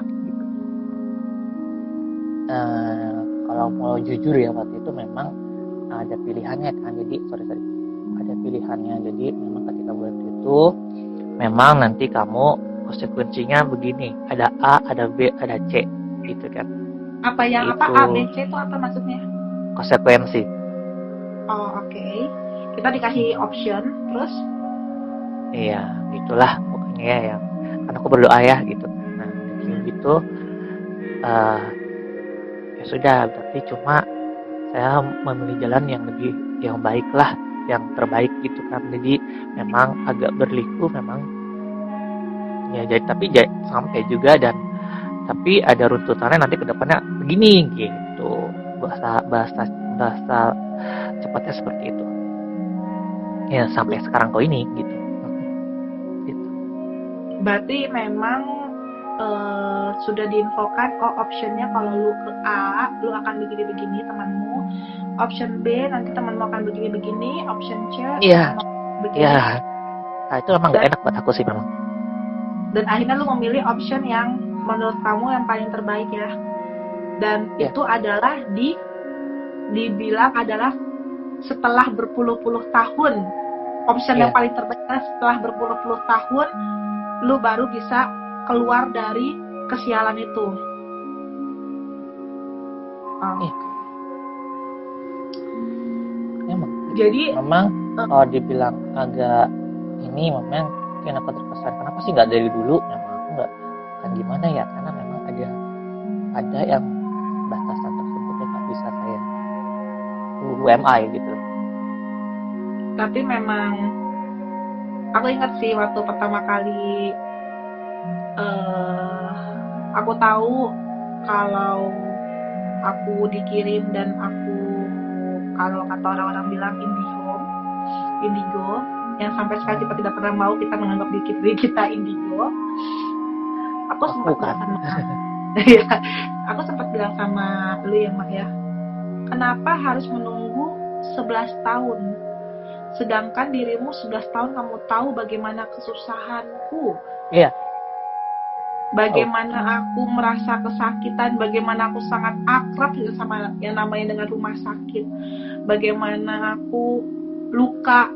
Kalau mau jujur ya, waktu itu memang ada pilihannya kan. Jadi ada pilihannya. Jadi memang ketika bulan itu memang nanti kamu konsekuensinya begini. Ada A, ada B, ada C, gitu kan. Apa yang itu. Apa A, B, C itu apa maksudnya? Konsekuensi. Oh, oke. Kita dikasih option terus. Iya, gitulah pokoknya yang kan aku berdoa ya gitu. Nah, gitu ya sudah, berarti cuma saya memilih jalan yang baik lah, yang terbaik gitu kan. Jadi memang agak berliku memang ya, jadi tapi sampai juga, dan tapi ada runtutannya nanti ke depannya begini gitu. Bahasa cepatnya seperti itu. Ya sampai sekarang kok ini gitu. Berarti memang sudah diinfokan, optionnya kalau lu ke A, lu akan begini-begini temanmu. Option B, nanti temanmu akan begini-begini. Option C, iya. Begini. Iya. Nah, itu memang gak enak buat aku sih memang. Dan akhirnya lu memilih option yang menurut kamu yang paling terbaik ya. Dan itu adalah dibilang adalah setelah berpuluh-puluh tahun. Option yang paling terbaik adalah setelah berpuluh-puluh tahun lu baru bisa keluar dari kesialan itu. Jadi memang kalau dibilang agak ini, memang kenapa terkesan kenapa sih nggak dari dulu, memang aku nggak kan gimana ya, karena memang ada yang batasan tersebut yang nggak bisa saya who am I gitu. Tapi memang aku ingat sih waktu pertama kali aku tahu kalau aku dikirim dan aku, kalau kata orang-orang bilang IndiHome, indigo, yang sampai sekarang kita tidak pernah mau kita menganggap diri kita indigo. Aku sempat bilang sama ya, aku sempat bilang sama lu ya Mak ya, kenapa harus menunggu 11 tahun sedangkan dirimu 11 tahun kamu tahu bagaimana kesusahanku, bagaimana aku merasa kesakitan, bagaimana aku sangat akrab sama yang namanya dengan rumah sakit, bagaimana aku luka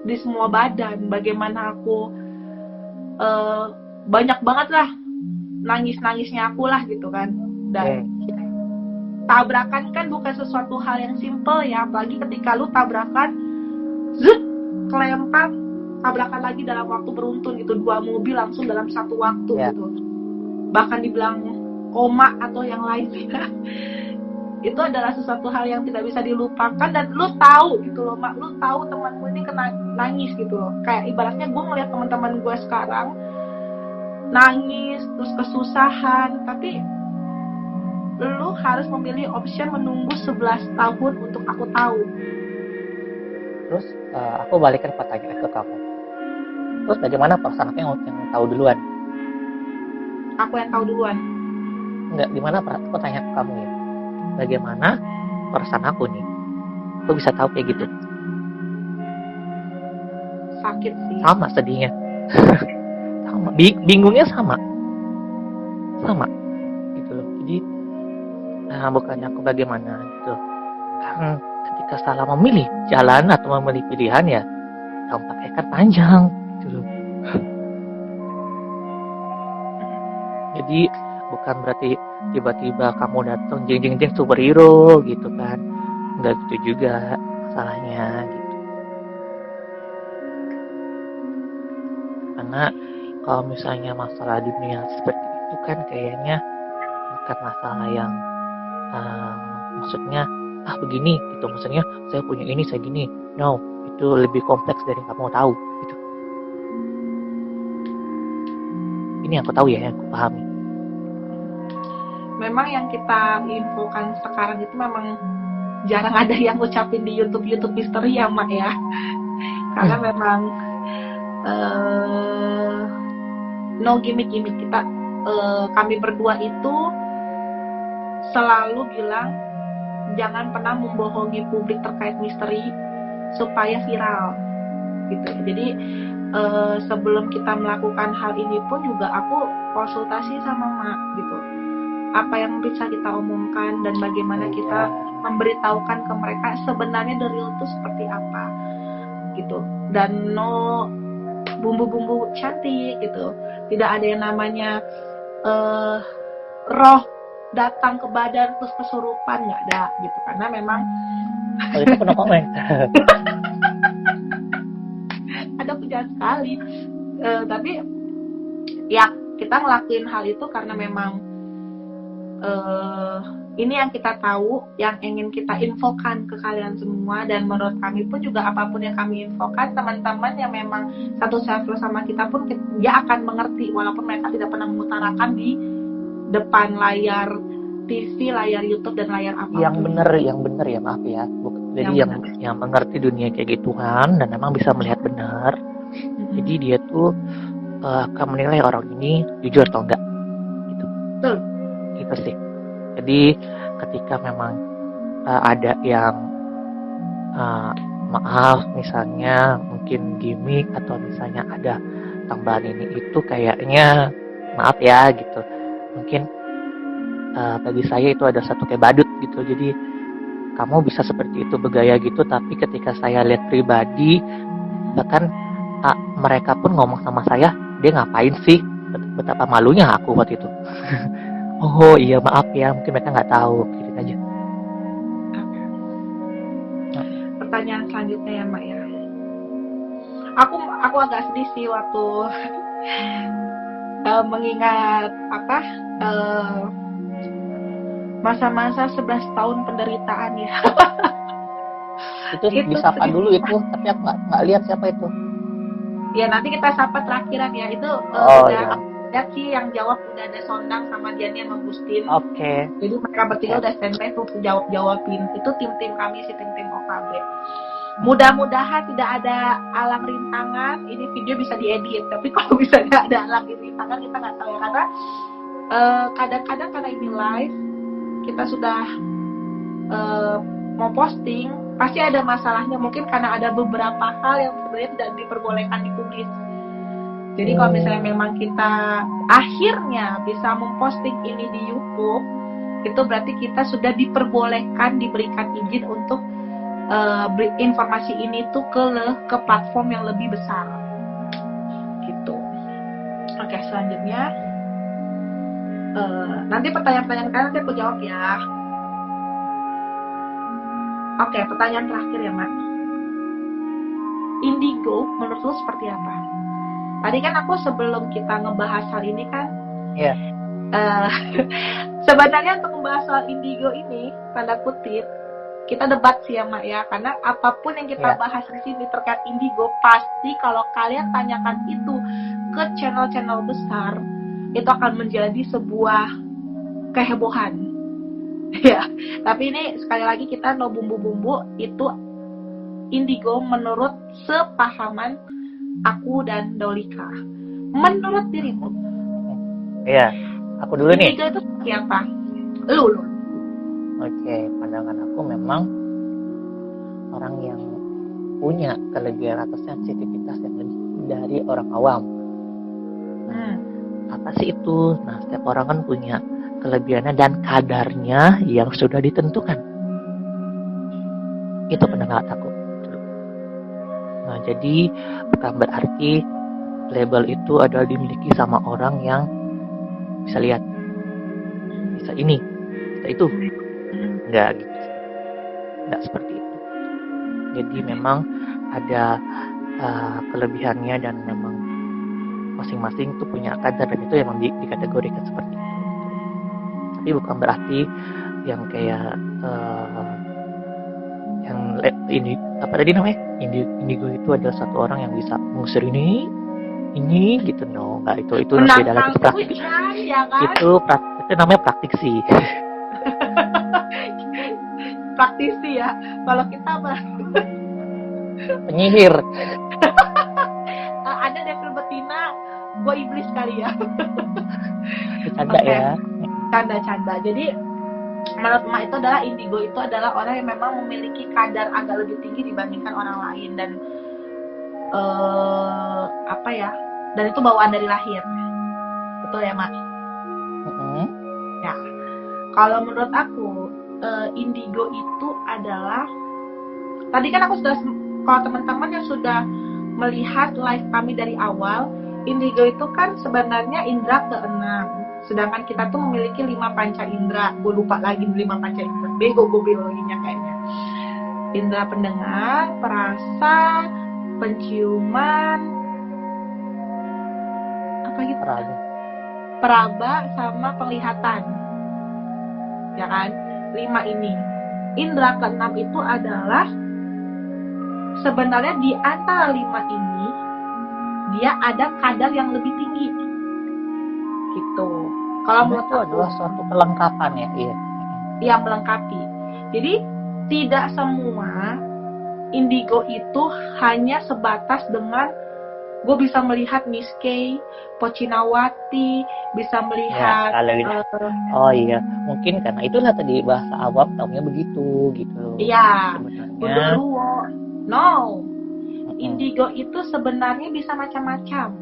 di semua badan, bagaimana aku banyak banget lah nangis-nangisnya aku lah gitu kan. Dan tabrakan kan bukan sesuatu hal yang simple ya, apalagi ketika lu tabrakan kelempar, tabrakan lagi dalam waktu beruntun gitu, 2 mobil langsung dalam satu waktu gitu, bahkan dibilang koma atau yang lainnya. Itu adalah sesuatu hal yang tidak bisa dilupakan, dan lu tahu gitu loh Mak, lu tahu temanmu ini kena nangis gitu loh. Kayak ibaratnya gue ngeliat teman-teman gue sekarang nangis terus kesusahan, tapi lu harus memilih option menunggu 11 tahun untuk aku tahu. Terus aku balikan pertanyaan ke kamu. Terus bagaimana perasaan aku yang tahu duluan? Aku yang tahu duluan? Enggak, gimana aku tanya ke kamu ya. Bagaimana perasaan aku nih? Aku bisa tahu kayak gitu. Sakit sih. Sama sedihnya. Sama. Bingungnya sama. Gitu loh. Jadi bukannya aku bagaimana gitu. Kan ketika salah memilih jalan atau memilih pilihan ya dampaknya kan panjang gitu loh. Jadi bukan berarti tiba-tiba kamu datang jeng superhero gitu kan, nggak gitu juga masalahnya gitu. Karena kalau misalnya masalah dunia seperti itu kan kayaknya bukan masalah yang maksudnya begini gitu, maksudnya saya punya ini saya gini, no, itu lebih kompleks dari yang kamu tahu gitu. Ini aku tahu ya, yang aku pahami. Memang yang kita infokan sekarang itu memang jarang ada yang ucapin di YouTube misteri ya Mak ya. Karena memang no gimmick kita, kami berdua itu selalu bilang jangan pernah membohongi publik terkait misteri supaya viral gitu. Jadi sebelum kita melakukan hal ini pun juga aku konsultasi sama Mak gitu, apa yang bisa kita omongkan dan bagaimana kita memberitahukan ke mereka sebenarnya the real itu seperti apa gitu. Dan no bumbu-bumbu cantik gitu, tidak ada yang namanya roh datang ke badan terus kesurupan, nggak ada gitu. Karena memang itu pernah komen ada pujian sekali, tapi ya kita ngelakuin hal itu karena memang ini yang kita tahu, yang ingin kita infokan ke kalian semua. Dan menurut kami pun juga apapun yang kami infokan, teman-teman yang memang satu circle sama kita pun dia akan mengerti walaupun mereka tidak pernah mengutarakan di depan layar TV, layar YouTube dan layar apapun. Yang benar ya, maaf ya. Jadi yang mengerti dunia kayak gituan dan memang bisa melihat benar. Jadi dia tuh akan menilai orang ini jujur atau enggak gitu. Betul. Gitu sih. Jadi ketika memang ada yang maaf misalnya mungkin gimmick atau misalnya ada tambahan ini itu kayaknya maaf ya gitu, mungkin bagi saya itu ada satu kayak badut gitu. Jadi kamu bisa seperti itu bergaya gitu, tapi ketika saya lihat pribadi bahkan mereka pun ngomong sama saya, dia ngapain sih, betapa malunya aku waktu itu. Oh iya maaf ya, mungkin mereka nggak tahu, gitu aja. Pertanyaan selanjutnya ya Mak ya. Aku agak sedih sih waktu mengingat masa-masa 11 tahun penderitaan ya. Itu disapa dulu itu, tapi aku nggak lihat siapa itu. Ya nanti kita sapa terakhiran ya. Itu iya. Lihat sih yang jawab udah ada Sondang sama Diani sama Gustin. Oke. Jadi mereka bertiga udah standby tuh jawabin. Itu tim kami sih, tim OKB. Mudah-mudahan tidak ada alang rintangan. Ini video bisa diedit, tapi kalau misalnya ada alang rintangan kita nggak tahu ya, karena kadang-kadang karena ini live kita sudah mau posting, pasti ada masalahnya, mungkin karena ada beberapa hal yang sebenarnya tidak diperbolehkan dipublis. Jadi kalau misalnya memang kita akhirnya bisa memposting ini di YouTube, itu berarti kita sudah diperbolehkan, diberikan izin untuk informasi ini tuh ke platform yang lebih besar gitu. Oke, selanjutnya nanti pertanyaan-pertanyaan kalian nanti aku jawab ya. Oke, pertanyaan terakhir ya, Mak. Indigo menurut lo seperti apa? Tadi kan aku sebelum kita ngebahas hal ini kan, sebenarnya untuk membahas soal indigo ini, tanda kutip, kita debat sih ya, Mak ya, karena apapun yang kita bahas di sini terkait indigo, pasti kalau kalian tanyakan itu ke channel-channel besar, itu akan menjadi sebuah kehebohan. Ya, tapi ini sekali lagi kita no bumbu-bumbu, itu indigo menurut sepahaman aku dan Dolika. Menurut dirimu? Iya, aku dulu nih. Indigo itu seperti apa? Lu. Oke, pandangan aku memang orang yang punya kelebihan atau sensitivitas yang lebih dari orang awam. Apa sih itu? Nah, setiap orang kan punya kelebihannya dan kadarnya yang sudah ditentukan. Itu pendapat aku. Nah, jadi bukan berarti label itu adalah dimiliki sama orang yang bisa lihat, bisa ini, bisa itu. Enggak gitu. Enggak seperti itu. Jadi memang ada kelebihannya dan memang masing-masing itu punya kadar dan itu memang dikategorikan seperti itu. Tapi bukan berarti yang kayak yang ini apa tadi namanya indigo itu adalah satu orang yang bisa mengusir ini gitu, no, nggak, itu beda lagi. Itu namanya praktisi. Praktisi ya. Kalau kita penyihir. Ada devil betina, gue iblis kali ya. Bercanda ya. Canda. Jadi menurut Emak itu adalah indigo itu adalah orang yang memang memiliki kadar agak lebih tinggi dibandingkan orang lain, dan dan itu bawaan dari lahir. Betul ya, Mak? Ya. Kalau menurut aku indigo itu adalah, tadi kan aku sudah, kalau teman-teman yang sudah melihat live kami dari awal, indigo itu kan sebenarnya indra keenam, sedangkan kita tuh memiliki 5 panca indra. Gue lupa lagi 5 panca indra, bego gue biologinya kayaknya. Indra pendengar, perasa, penciuman, apa gitu, peraba sama penglihatan, ya kan? 5 ini. Indra keenam itu adalah sebenarnya di antara 5 ini dia ada kadar yang lebih tinggi gitu. Kalau menurut itu adalah suatu kelengkapan ya. Yang melengkapi. Jadi tidak semua indigo itu hanya sebatas dengan gue bisa melihat Miss K, Pocinawati, bisa melihat oh iya, mungkin karena itulah tadi bahasa awam taunya begitu gitu. Iya, Gundurwo. No, indigo itu sebenarnya bisa macam-macam.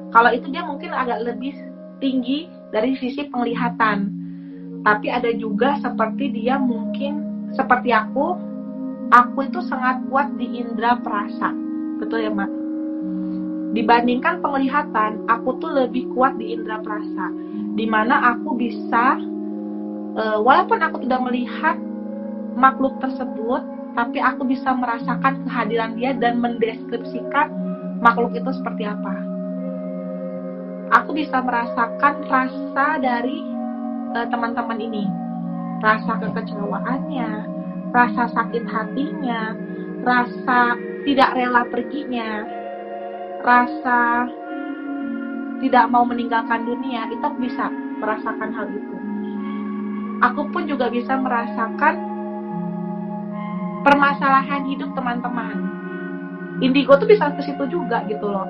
Kalau itu dia mungkin agak lebih tinggi dari sisi penglihatan, tapi ada juga seperti dia mungkin seperti aku itu sangat kuat di indera perasa. Betul ya, Mak? Dibandingkan penglihatan, aku tuh lebih kuat di indera perasa, dimana aku bisa walaupun aku tidak melihat makhluk tersebut, tapi aku bisa merasakan kehadiran dia dan mendeskripsikan makhluk itu seperti apa. Aku bisa merasakan rasa dari teman-teman ini, rasa kekecewaannya, rasa sakit hatinya, rasa tidak rela perginya, rasa tidak mau meninggalkan dunia. Itu aku bisa merasakan hal itu. Aku pun juga bisa merasakan permasalahan hidup teman-teman. Indigo tuh bisa ke situ juga gitu loh.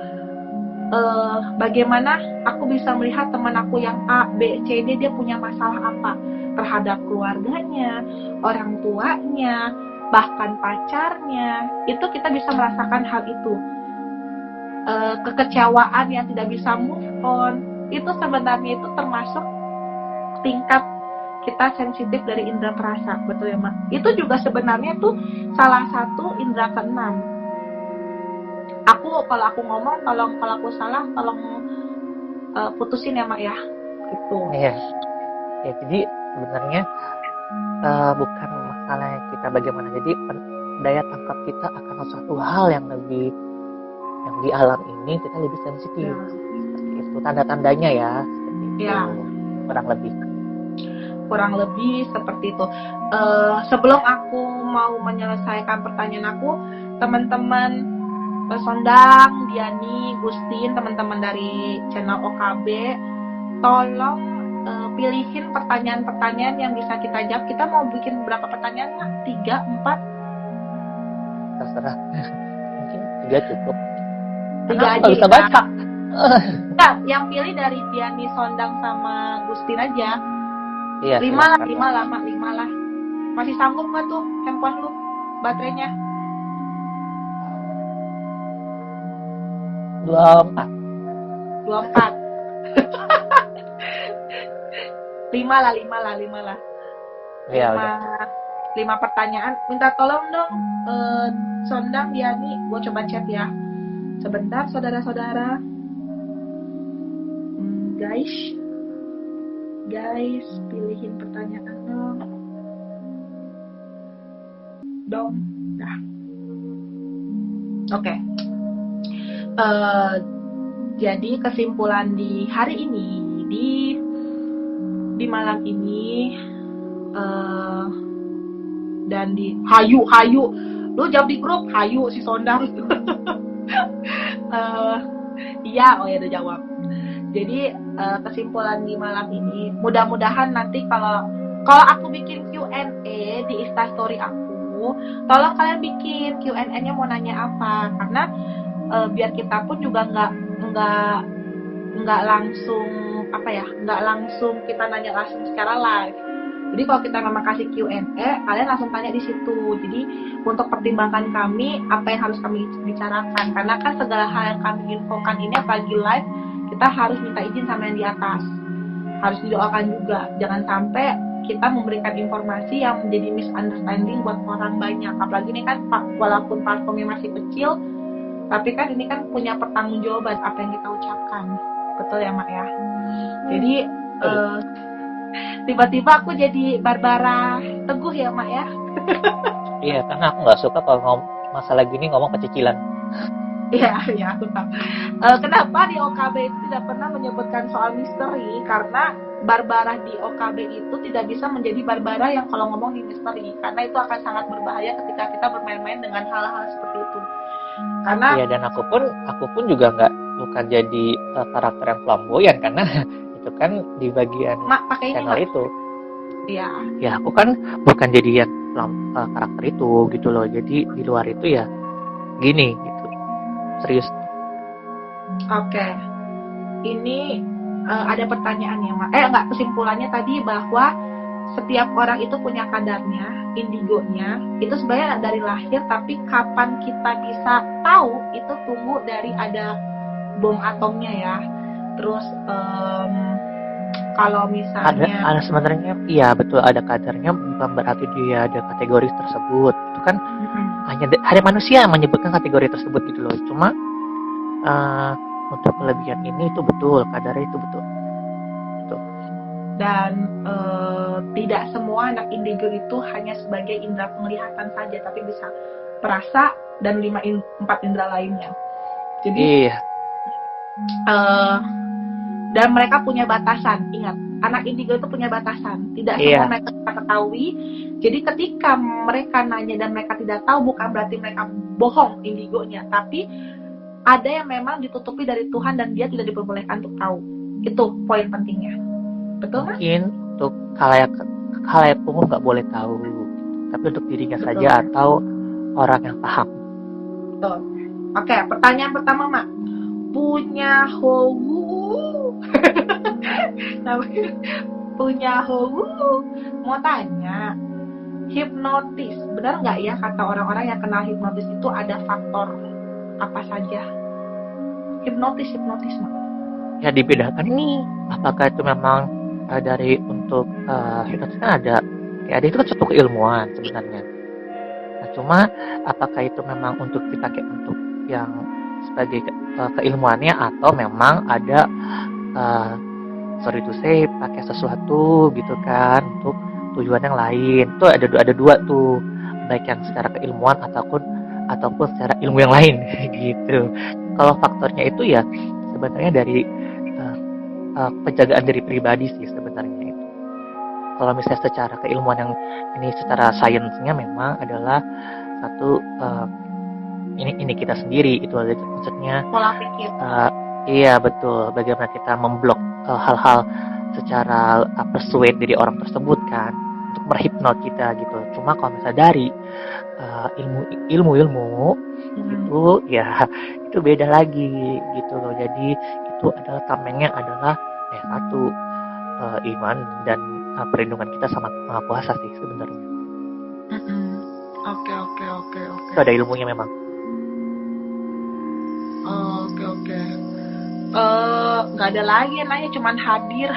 Bagaimana aku bisa melihat teman aku yang A, B, C, D, dia punya masalah apa terhadap keluarganya, orang tuanya, bahkan pacarnya. Itu kita bisa merasakan hal itu. Kekecewaan yang tidak bisa move on, itu sebenarnya itu termasuk tingkat kita sensitif dari indera perasa, betul ya Mak? Itu juga sebenarnya tuh salah satu indera keenam. Kalau aku ngomong, kalau aku salah, tolong putusin ya Mak ya, gitu. Iya. Ya, jadi sebenarnya bukan masalahnya kita bagaimana. Jadi daya tangkap kita akan suatu hal yang di alam ini kita lebih sensitif. Seperti itu tanda-tandanya ya. Seperti itu. Ya. Kurang lebih seperti itu. Sebelum aku mau menyelesaikan pertanyaan aku, teman-teman Sondang, Diani, Gustin, teman-teman dari channel OKB, tolong pilihin pertanyaan-pertanyaan yang bisa kita jawab. Kita mau bikin berapa pertanyaan Mak? 3, 4? terserah. Mungkin 3 cukup. 3 aja bisa baca. Nah, yang pilih dari Diani, Sondang, sama Gustin aja. Iya, 5 lah Mak, 5 lah. Masih sanggup nggak tuh handphone lu baterainya? 24. 5 lah. Iya, 5 pertanyaan. Minta tolong dong Sondang, Diani, gue coba chat ya. Sebentar saudara-saudara. Guys, pilihin pertanyaan dong. Nah. Oke. Jadi kesimpulan di hari ini, di malam ini, dan di hayu lu jawab di grup hayu si Sondang. Iya, oh ya udah jawab. Jadi kesimpulan di malam ini, mudah-mudahan nanti kalau aku bikin Q&A di Instastory aku, tolong kalian bikin Q&A-nya mau nanya apa, karena biar kita pun juga nggak langsung nggak langsung kita nanya langsung secara live. Jadi kalau kita memang kasih Q&A, kalian langsung tanya di situ. Jadi untuk pertimbangan kami apa yang harus kami bicarakan, karena kan segala hal yang kami infokan ini apalagi live, kita harus minta izin sama yang di atas, harus didoakan juga. Jangan sampai kita memberikan informasi yang menjadi misunderstanding buat orang banyak. Apalagi ini kan walaupun platformnya masih kecil, tapi kan ini kan punya pertanggungjawaban apa yang kita ucapkan. Betul ya Mak ya? Jadi tiba-tiba aku jadi Barbara Teguh ya Mak ya? Iya, karena aku nggak suka kalau masalah gini ngomong kecicilan. Iya, aku tahu. Kenapa di OKB itu tidak pernah menyebutkan soal misteri? Karena Barbara di OKB itu tidak bisa menjadi Barbara yang kalau ngomong di misteri, karena itu akan sangat berbahaya ketika kita bermain-main dengan hal-hal seperti itu. Karena iya, dan aku pun juga bukan jadi karakter yang flamboyan, karena itu kan di bagian channel itu. Iya. Ya, aku kan bukan jadi yang karakter itu gitu loh. Jadi di luar itu ya gini gitu. Serius. Oke. Ini ada pertanyaannya, Mak. Kesimpulannya tadi bahwa setiap orang itu punya kadarnya, indigonya. Itu sebenarnya dari lahir, tapi kapan kita bisa tahu itu tunggu dari ada bom atomnya ya. Terus kalau misalnya ada sebenarnya iya betul ada kadarnya, bukan berarti dia ada kategori tersebut. Itu kan hanya manusia yang menyebutkan kategori tersebut gitu loh. Cuma untuk kelebihan ini itu betul, kadarnya itu betul. Dan tidak semua anak indigo itu hanya sebagai indera penglihatan saja, tapi bisa perasa dan 4 indera lainnya. Jadi iya. Dan mereka punya batasan. Ingat, anak indigo itu punya batasan. Tidak semua mereka ketahui. Jadi ketika mereka nanya dan mereka tidak tahu, bukan berarti mereka bohong indigonya, tapi ada yang memang ditutupi dari Tuhan dan dia tidak diperbolehkan untuk tahu. Itu poin pentingnya. Betul kan? Mungkin untuk khalayak umum nggak boleh tahu. tapi untuk dirinya Betul. saja atau orang yang paham. Betul. Oke, pertanyaan pertama, Mak. Punya howu. Namanya punya howu. Mau tanya, hipnotis, benar nggak ya kata orang-orang yang kenal hipnotis itu ada faktor apa saja? Hipnotis, Mak. Ya dibedakan ini apakah itu memang dari untuk hipnotis kan ada itu kan suatu keilmuan sebenarnya. Nah, cuma apakah itu memang untuk dipakai untuk yang sebagai keilmuannya atau memang ada sorry to say pakai sesuatu gitu kan untuk tujuan yang lain. Itu ada dua tuh, baik yang secara keilmuan ataupun secara ilmu yang lain gitu. Kalau faktornya itu ya sebenarnya dari penjagaan diri pribadi sih sebenarnya itu. Kalau misalnya secara keilmuan yang ini secara sainsnya memang adalah satu ini kita sendiri itu aja maksudnya. Pola pikir. Iya betul, bagaimana kita memblok hal-hal secara persuade dari orang tersebut kan untuk merhipnot kita gitu. Cuma kalau misalnya dari ilmu itu ya itu beda lagi gitu loh. Jadi itu adalah tamengnya adalah satu iman dan perlindungan kita sama Maha Kuasa sih sebenarnya. Oke. Itu ada ilmunya memang. Oke. Nggak ada lagi yang nanya, cuman hadir,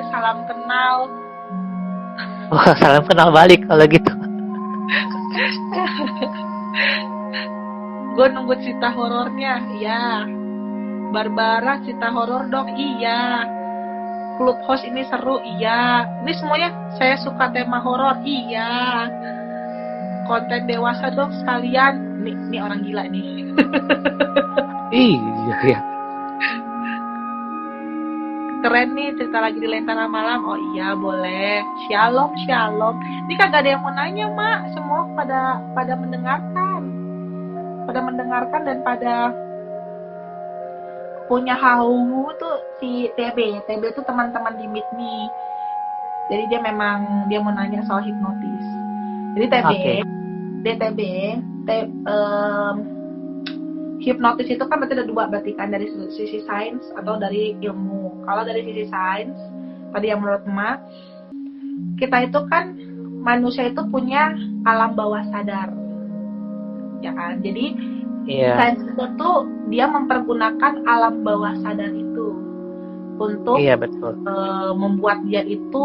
salam kenal. Wah, salam kenal balik kalau gitu. Gue nunggu cerita horornya, iya. Barbara cerita horor dong, iya. Clubhouse ini seru, iya. Ini semuanya saya suka tema horor, iya. Konten dewasa dong sekalian. Nih orang gila nih. Iya. Keren nih cerita lagi di Lentera Malam. Oh iya boleh. Shalom. Ini kagak ada yang mau nanya, Mak. Semua pada mendengarkan dan pada punya hawu tuh si TB tuh teman-teman di Meet Me. Jadi dia mau nanya soal hipnotis. Jadi TB hipnotis itu kan berarti ada dua, berarti kan dari sisi sains atau dari ilmu. Kalau dari sisi sains tadi yang menurut Emak, kita itu kan manusia itu punya alam bawah sadar, ya kan? Jadi sains itu dia mempergunakan alam bawah sadar itu untuk betul. Membuat dia itu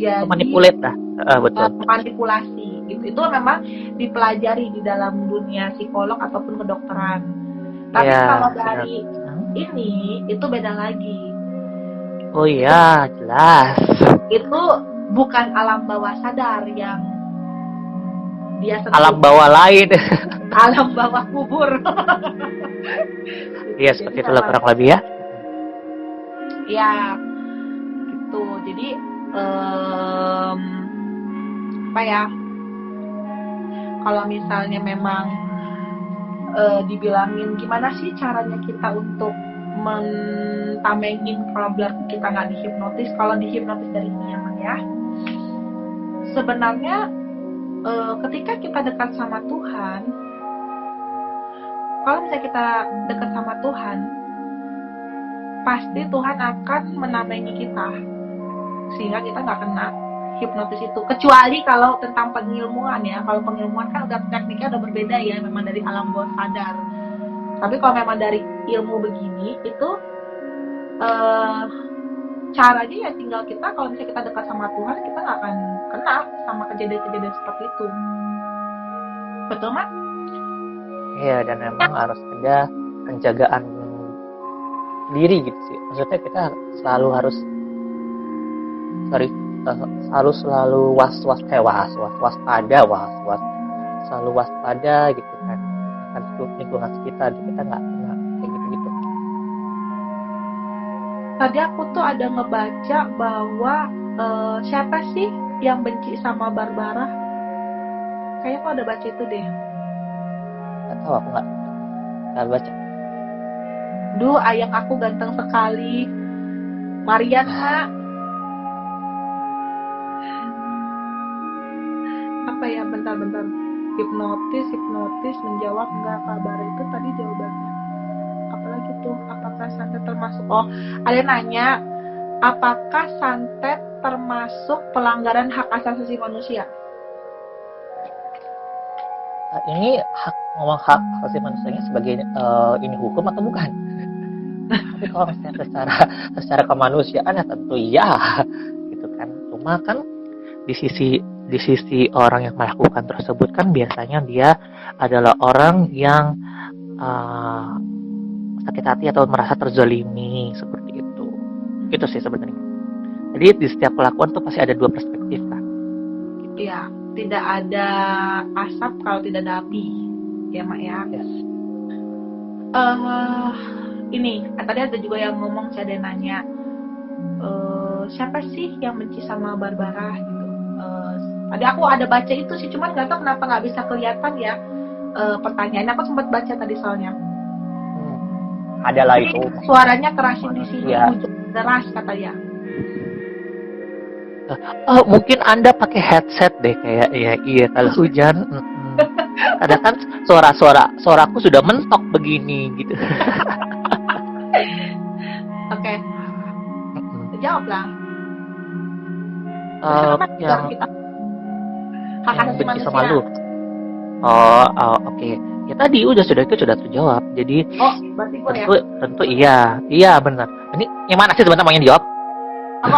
jadi manipulate lah, betul. Manipulasi gitu. Itu memang dipelajari di dalam dunia psikolog ataupun kedokteran. Tapi kalau dari ini itu beda lagi. Oh iya, jelas. Itu bukan alam bawah sadar yang dia sentuh. Alam bawah lain. Alam bawah kubur. Iya, seperti itulah kurang lebih ya. Ya, gitu. Jadi apa ya? Kalau misalnya memang dibilangin gimana sih caranya kita untuk mentamengin kalau kita nggak dihipnotis. Kalau dihipnotis dari ini ya, sebenarnya ketika kita dekat sama Tuhan, kalau misalnya kita dekat sama Tuhan, pasti Tuhan akan menamengi kita sehingga kita nggak kena hipnotis itu. Kecuali kalau tentang pengilmuan ya, kalau pengilmuan kan udah tekniknya udah berbeda ya, memang dari alam bawah sadar. Tapi kalau memang dari ilmu begini itu caranya ya tinggal kita, kalau misalnya kita dekat sama Tuhan, kita nggak akan kena sama kejadian-kejadian seperti itu. Betul, Mak? Iya, dan memang harus ada penjagaan diri gitu sih. Maksudnya kita selalu harus selalu waspada gitu kan akan lingkungan sekitar, kita nggak kena kayak gitu. Tadi aku tuh ada ngebaca bahwa siapa sih yang benci sama Barbara? Kayaknya aku ada baca itu deh. Nggak tahu, aku nggak baca. Duh, ayang aku ganteng sekali. Marian, Mak. Aku apa ya, bentar hipnotis menjawab enggak kabar, itu tadi jawabannya. Apalagi tuh, apakah santet termasuk, ada yang nanya apakah santet termasuk pelanggaran hak asasi manusia. Ini ngomong hak asasi manusianya sebagai ini hukum atau bukan? Tapi kalau misalnya secara kemanusiaan ya tentu ya, gitu kan. Cuma kan di sisi orang yang melakukan tersebut kan biasanya dia adalah orang yang sakit hati atau merasa terzalimi seperti itu. Itu sih sebenarnya. Jadi di setiap kelakuan tuh pasti ada dua perspektif kan. Iya, tidak ada asap kalau tidak ada api, ya Mak ya. Yes. Ini tadi ada juga yang ngomong, saya ada nanya siapa sih yang benci sama Barbara gitu. Tadi aku ada baca itu sih, cuman nggak tahu kenapa nggak bisa kelihatan ya pertanyaannya. Aku sempat baca tadi soalnya. Adalah itu. Suaranya kerasin di sini, ya. Deras katanya. Mungkin Anda pakai headset deh kayak ya, iya kalau hujan. Kadang kan suaraku sudah mentok begini gitu. Oke. Jawab lah. Yang kita hak asasi manusia sama lu. Oke. Ya tadi sudah terjawab. Jadi berarti gue tentu iya benar. Ini yang mana sih sebenarnya mau yang dijawab? Aku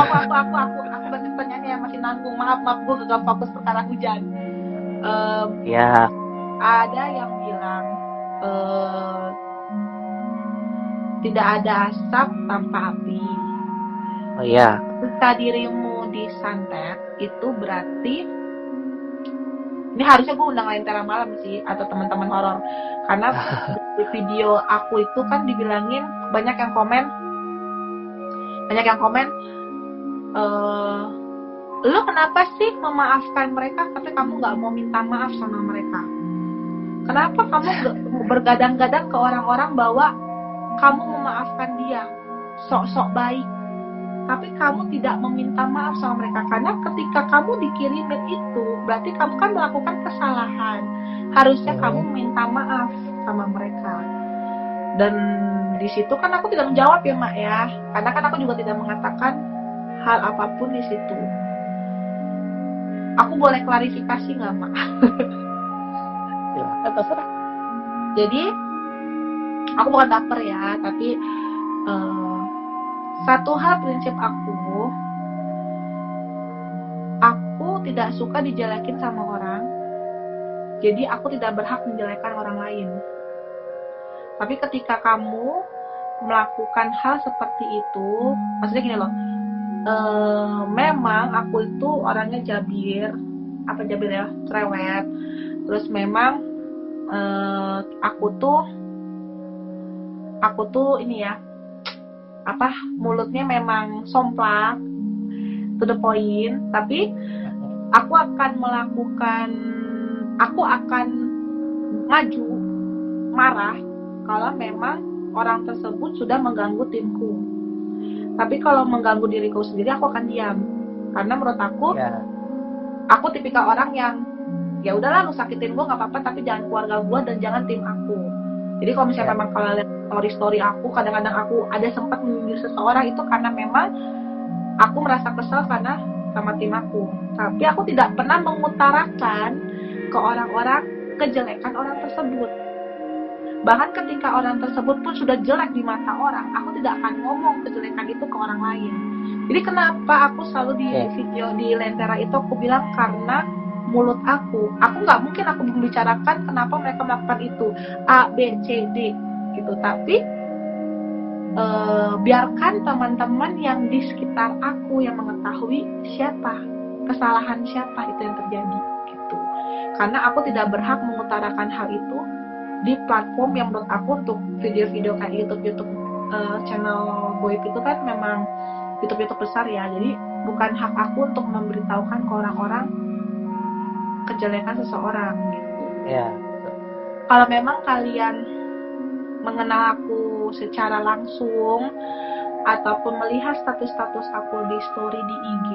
berarti pertanyaannya masih nanggung. Maaf gue gagal fokus perkara hujan. Ya. Ada yang bilang tidak ada asap tanpa api. Oh iya. Ketika dirimu disantet itu berarti, ini harusnya gue undang Lentera Malam sih atau teman-teman horor, karena di video aku itu kan dibilangin banyak yang komen lu kenapa sih memaafkan mereka tapi kamu nggak mau minta maaf sama mereka? Kenapa kamu bergadang-gadang ke orang-orang bahwa kamu memaafkan dia, sok-sok baik, tapi kamu tidak meminta maaf sama mereka? Karena ketika kamu dikirimin itu berarti kamu kan melakukan kesalahan, harusnya kamu minta maaf sama mereka. Dan di situ kan aku tidak menjawab ya Mak ya, karena kan aku juga tidak mengatakan hal apapun di situ. Aku boleh klarifikasi nggak Mak? Silakan terserah. Jadi aku bukan baper ya, tapi satu hal prinsip aku tidak suka dijelekin sama orang, jadi aku tidak berhak menjelekkan orang lain. Tapi ketika kamu melakukan hal seperti itu, maksudnya gini loh, memang aku itu orangnya cerewet, terus memang aku tuh ini ya, mulutnya memang somplak, to the point, tapi aku akan maju marah kalau memang orang tersebut sudah mengganggu timku. Tapi kalau mengganggu diriku sendiri, aku akan diam. Karena menurut aku, aku tipikal orang yang ya udahlah, lu sakitin gue nggak apa-apa, tapi jangan keluarga gue dan jangan tim aku. Jadi kalau misalnya memang kalau lihat story aku, kadang-kadang aku ada sempat menyindir seseorang itu karena memang aku merasa kesal karena sama tim aku. Tapi aku tidak pernah mengutarakan ke orang-orang kejelekan orang tersebut. Bahkan ketika orang tersebut pun sudah jelek di mata orang, aku tidak akan ngomong kejelekan itu ke orang lain. Jadi kenapa aku selalu di video di Lentera itu aku bilang, karena mulut aku nggak mungkin aku membicarakan kenapa mereka melakukan itu A, B, C, D gitu. Tapi biarkan teman-teman yang di sekitar aku yang mengetahui kesalahan siapa itu yang terjadi gitu. Karena aku tidak berhak mengutarakan hal itu di platform yang menurut aku untuk video-video kayak YouTube channel Goib itu kan memang YouTube besar ya. Jadi bukan hak aku untuk memberitahukan ke orang-orang kejelekan seseorang gitu. Ya. Kalau memang kalian mengenal aku secara langsung ataupun melihat status-status aku di story di IG,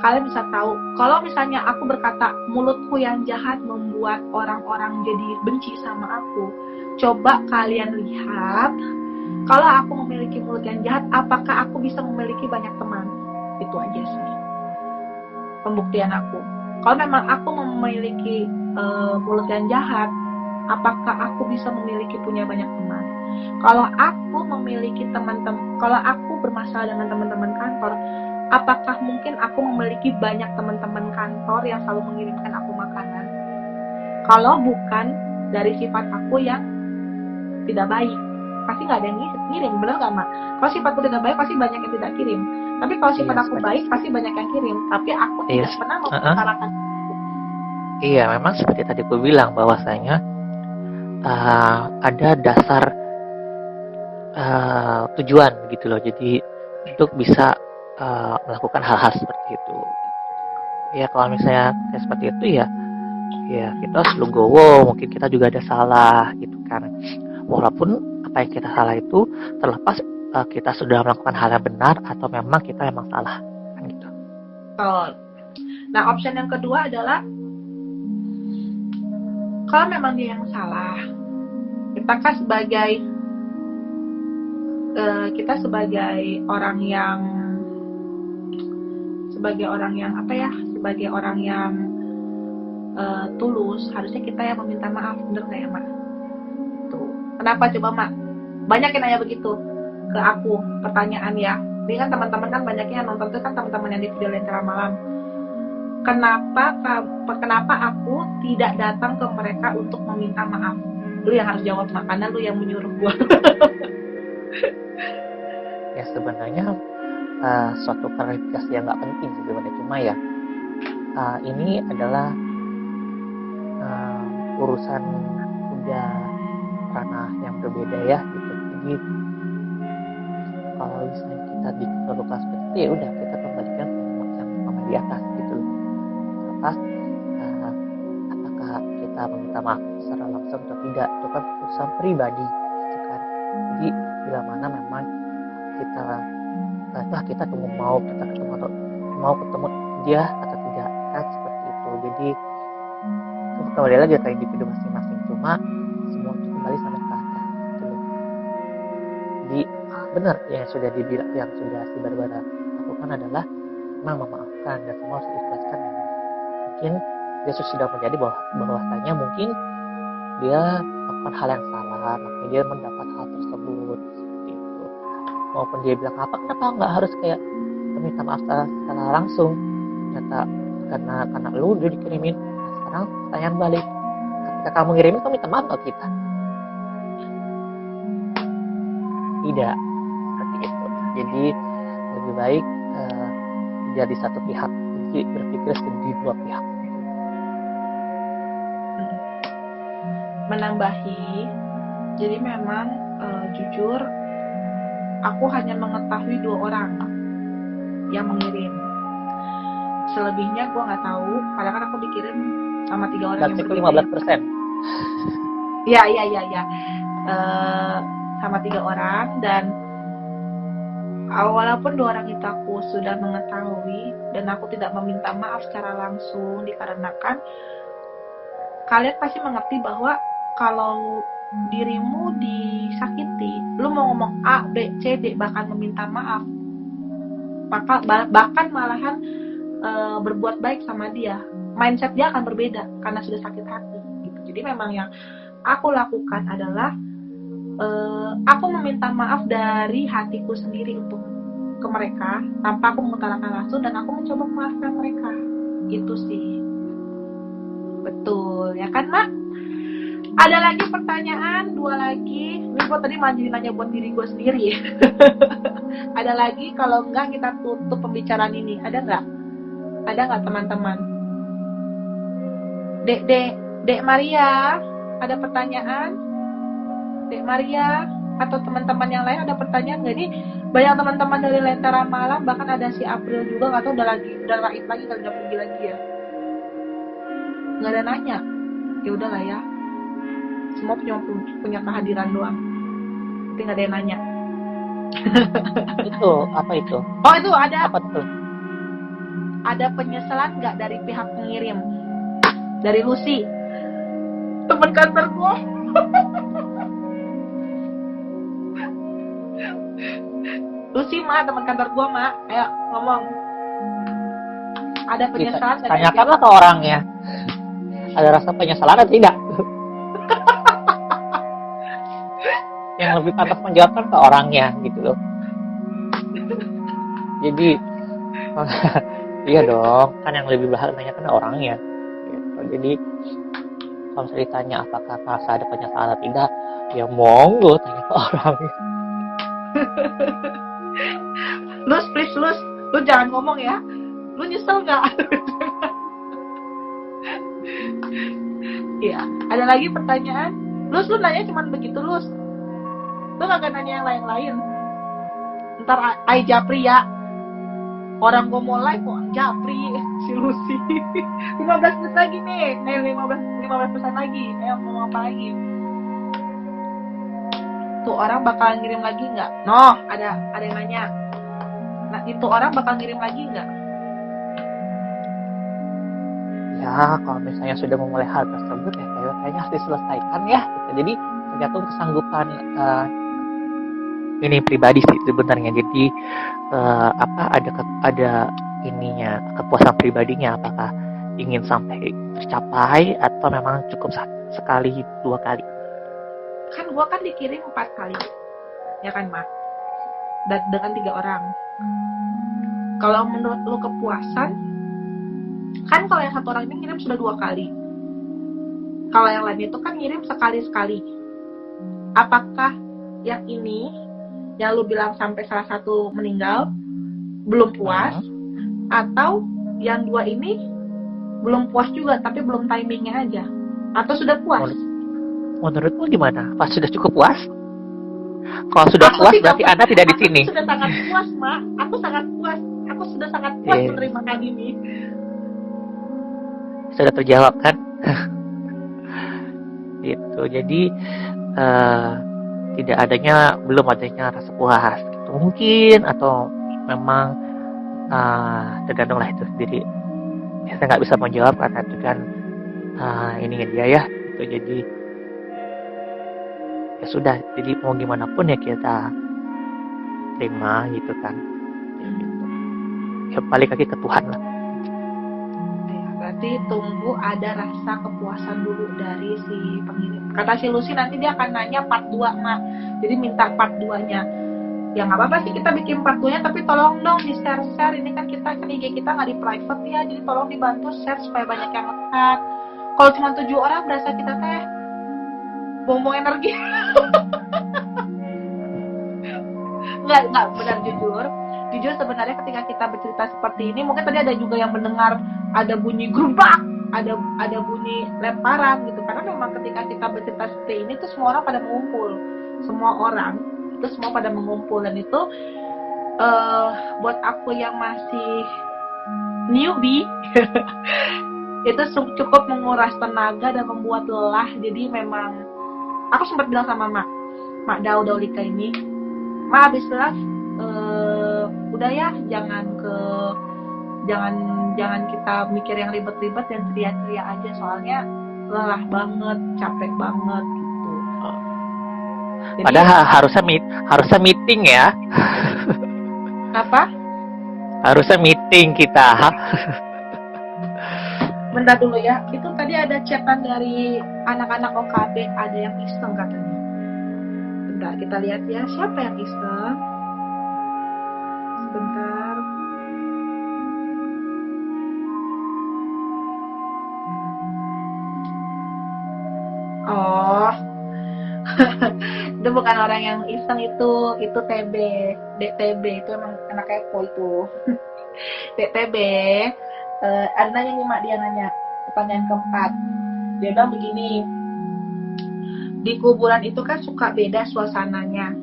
kalian bisa tahu kalau misalnya aku berkata mulutku yang jahat membuat orang-orang jadi benci sama aku. Coba kalian lihat, kalau aku memiliki mulut yang jahat, apakah aku bisa memiliki banyak teman? Itu aja sih pembuktian aku. Kalau memang aku memiliki mulut yang jahat, apakah aku bisa memiliki punya banyak teman? Kalau aku memiliki teman-teman, kalau aku bermasalah dengan teman-teman kantor, apakah mungkin aku memiliki banyak teman-teman kantor yang selalu mengirimkan aku makanan? Kalau bukan dari sifat aku yang tidak baik, pasti nggak ada yang ngirim, benar nggak Mak? Kalau sifatku tidak baik, pasti banyak yang tidak kirim. Tapi kalau sifat aku baik, pasti banyak yang kirim. Tapi aku tidak pernah mengutarakan. Iya, memang seperti tadi aku bilang bahwasanya ada dasar tujuan gitu loh. Jadi untuk bisa melakukan hal-hal seperti itu. Ya kalau misalnya kayak seperti itu ya kita legowo, mungkin kita juga ada salah gitu kan. Walaupun apa yang kita salah itu terlepas kita sudah melakukan hal yang benar atau memang kita memang salah kan gitu. Nah, option yang kedua adalah kalau memang dia yang salah, kita kan sebagai orang yang tulus, harusnya kita yang meminta maaf, bener nggak ya Mak? Tuh. Kenapa coba Mak? Banyak yang nanya begitu ke aku, pertanyaan ya. Ini kan teman-teman kan banyaknya yang nonton itu kan teman-teman yang di video Lentera Malam. Kenapa aku tidak datang ke mereka untuk meminta maaf? Lu yang harus jawab Mak, karena lu yang menyuruh gua. Ya sebenarnya suatu klarifikasi yang nggak penting sebenarnya, cuma ya ini adalah urusan udah ranah yang berbeda ya gitu. Jadi kalau misalnya kita diperlukan seperti itu ya udah kita kembalikan yang sama di atas gitu loh. Lepas apakah kita meminta maaf secara langsung atau tidak itu kan urusan pribadi gitu kan. Jadi bila mana memang kita mau ketemu dia atau tidak kan seperti itu. Jadi kembali lagi ke individu masing-masing, cuma semua itu kembali sama ke atas gitu loh. Jadi benar yang sudah dibilang, yang sudah si Barbara lakukan adalah memang memaafkan dan semua harus diikhlaskan. Mungkin dia sudah menjadi bahwasanya mungkin dia melakukan hal yang salah, makanya dia mendapat hal tersebut gitu. Maupun dia bilang kenapa nggak harus kayak minta maaf secara langsung, ternyata karena lu udah dikirimin. Sekarang pertanyaan balik, ketika kamu ngirimin kamu minta maaf ke kita? Tidak seperti itu. Jadi lebih baik jadi satu pihak, jadi berpikir di dua pihak. Menambahi, jadi memang jujur aku hanya mengetahui 2 orang yang mengirim. Selebihnya gue nggak tahu, karena kan aku dikirim sama 3 orang yang berbeda. 15%. Ya. Sama 3 orang, dan walaupun 2 orang itu aku sudah mengetahui dan aku tidak meminta maaf secara langsung, dikarenakan kalian pasti mengerti bahwa kalau dirimu disakiti, lu mau ngomong A, B, C, D, bahkan meminta maaf, bahkan malahan berbuat baik sama dia, mindset dia akan berbeda karena sudah sakit hati gitu. Jadi memang yang aku lakukan adalah aku meminta maaf dari hatiku sendiri ke mereka tanpa aku mengutarakan langsung, dan aku mencoba memaafkan mereka. Itu sih. Betul ya kan Mak? Ada lagi pertanyaan? 2 lagi. Ini gue tadi nanya buat diri gue sendiri. Ada lagi? Kalau enggak kita tutup pembicaraan ini. Ada nggak teman-teman? Dek Maria, ada pertanyaan? Dek Maria atau teman-teman yang lain ada pertanyaan nggak? Nih banyak teman-teman dari Lentera Malam, bahkan ada si April juga, nggak tahu udah raib lagi kalau udah pergi lagi ya. Nggak ada nanya. Ya udahlah ya. Semua punya kehadiran doang. Tapi nggak ada yang nanya. Itu apa itu? Oh itu ada. Apa tuh? ada penyesalan nggak dari pihak pengirim? Dari Lucy, teman kantor gue. Lucy mah, teman kantor gue mah, ayo ngomong. Ada penyesalan nggak? Tanyakanlah ke orangnya. Ada rasa penyesalan atau tidak? Yang lebih pantas menjawabkan ke orangnya gitu loh. Jadi iya dong, kan yang lebih berhak nanya kan orangnya gitu. Jadi kalau misalnya ditanya apakah merasa ada penyesalan atau tidak, ya monggo tanya ke orangnya. Lus, please Lus, lu jangan ngomong ya. Lu nyesel nggak? Iya, ada lagi pertanyaan. Lus, lu nanya cuma begitu Lus. Lu nggak akan nanya yang lain-lain. Ntar Ai Japri ya. Orang gue mau live kok Japri si Lucy. 15 menit lagi nih. Ayo 15% lagi. Ayo ngomong apa lagi? Tuh orang bakal ngirim lagi nggak? Noh, ada yang nanya. Nah, itu orang bakal ngirim lagi nggak? Ya, kalau misalnya sudah memulai hal tersebut ya kayaknya harus diselesaikan ya. Gitu. Jadi tergantung kesanggupan ini pribadi sih sebenarnya. Jadi ada ininya kepuasan pribadinya, apakah ingin sampai tercapai atau memang cukup sekali 2 kali. Kan gua kan dikirim 4 kali, ya kan Mak? Dan dengan 3 orang. Kalau menurut lu kepuasan, kan kalau yang 1 orang ini ngirim sudah 2 kali. Kalau yang lain itu kan ngirim sekali-sekali. Apakah yang ini yang lu bilang sampai salah satu meninggal belum puas, atau yang 2 ini belum puas juga tapi belum timingnya aja, atau sudah puas? Menurutmu gimana? Pas sudah cukup puas? Kalau sudah puas berarti Anda tidak di sini. Aku sudah sangat puas, Mak. Aku sangat puas. Aku sudah sangat puas menerima kali ini. Sudah terjawab kan? Gitu. Jadi belum adanya rasa puas. Gitu. Mungkin atau memang tergantung lah itu sendiri. Saya nggak bisa menjawab karena itu kan ininya dia ya. Gitu. Jadi ya sudah. Jadi mau gimana pun ya kita terima gitu kan. Gitu. Ya balik lagi ke Tuhan lah. Berarti tunggu ada rasa kepuasan dulu dari si pengirim. Kata si Lucy nanti dia akan nanya part 2 Mak. Jadi minta part 2-nya. Ya nggak apa-apa sih kita bikin part 2-nya, tapi tolong dong di share. Ini kan IG kita nggak di private ya, jadi tolong dibantu share supaya banyak yang ngekat. Kalau cuma 7 orang berasa kita teh buang energi. Nggak benar jujur sebenarnya ketika kita bercerita seperti ini, mungkin tadi ada juga yang mendengar ada bunyi gerubak, ada bunyi lemparan gitu, karena memang ketika kita bercerita seperti ini tuh semua orang pada mengumpul, dan itu buat aku yang masih newbie itu cukup menguras tenaga dan membuat lelah. Jadi memang aku sempat bilang sama Mak Daulika ini, Mak habis live udah ya jangan kita mikir yang ribet-ribet dan teriak-teriak aja, soalnya lelah banget, capek banget gitu. Jadi, padahal harusnya meeting ya. Apa? Harusnya meeting kita. Bentar dulu ya. Itu tadi ada chatan dari anak-anak OKB, ada yang iseng katanya. Bentar kita lihat ya, siapa yang iseng? Sebentar. Oh. Itu bukan orang yang iseng, itu DTB itu emang anak kepo itu. DTB ada nanya nih Mak, dia nanya pertanyaan keempat, dia bilang begini, di kuburan itu kan suka beda suasananya,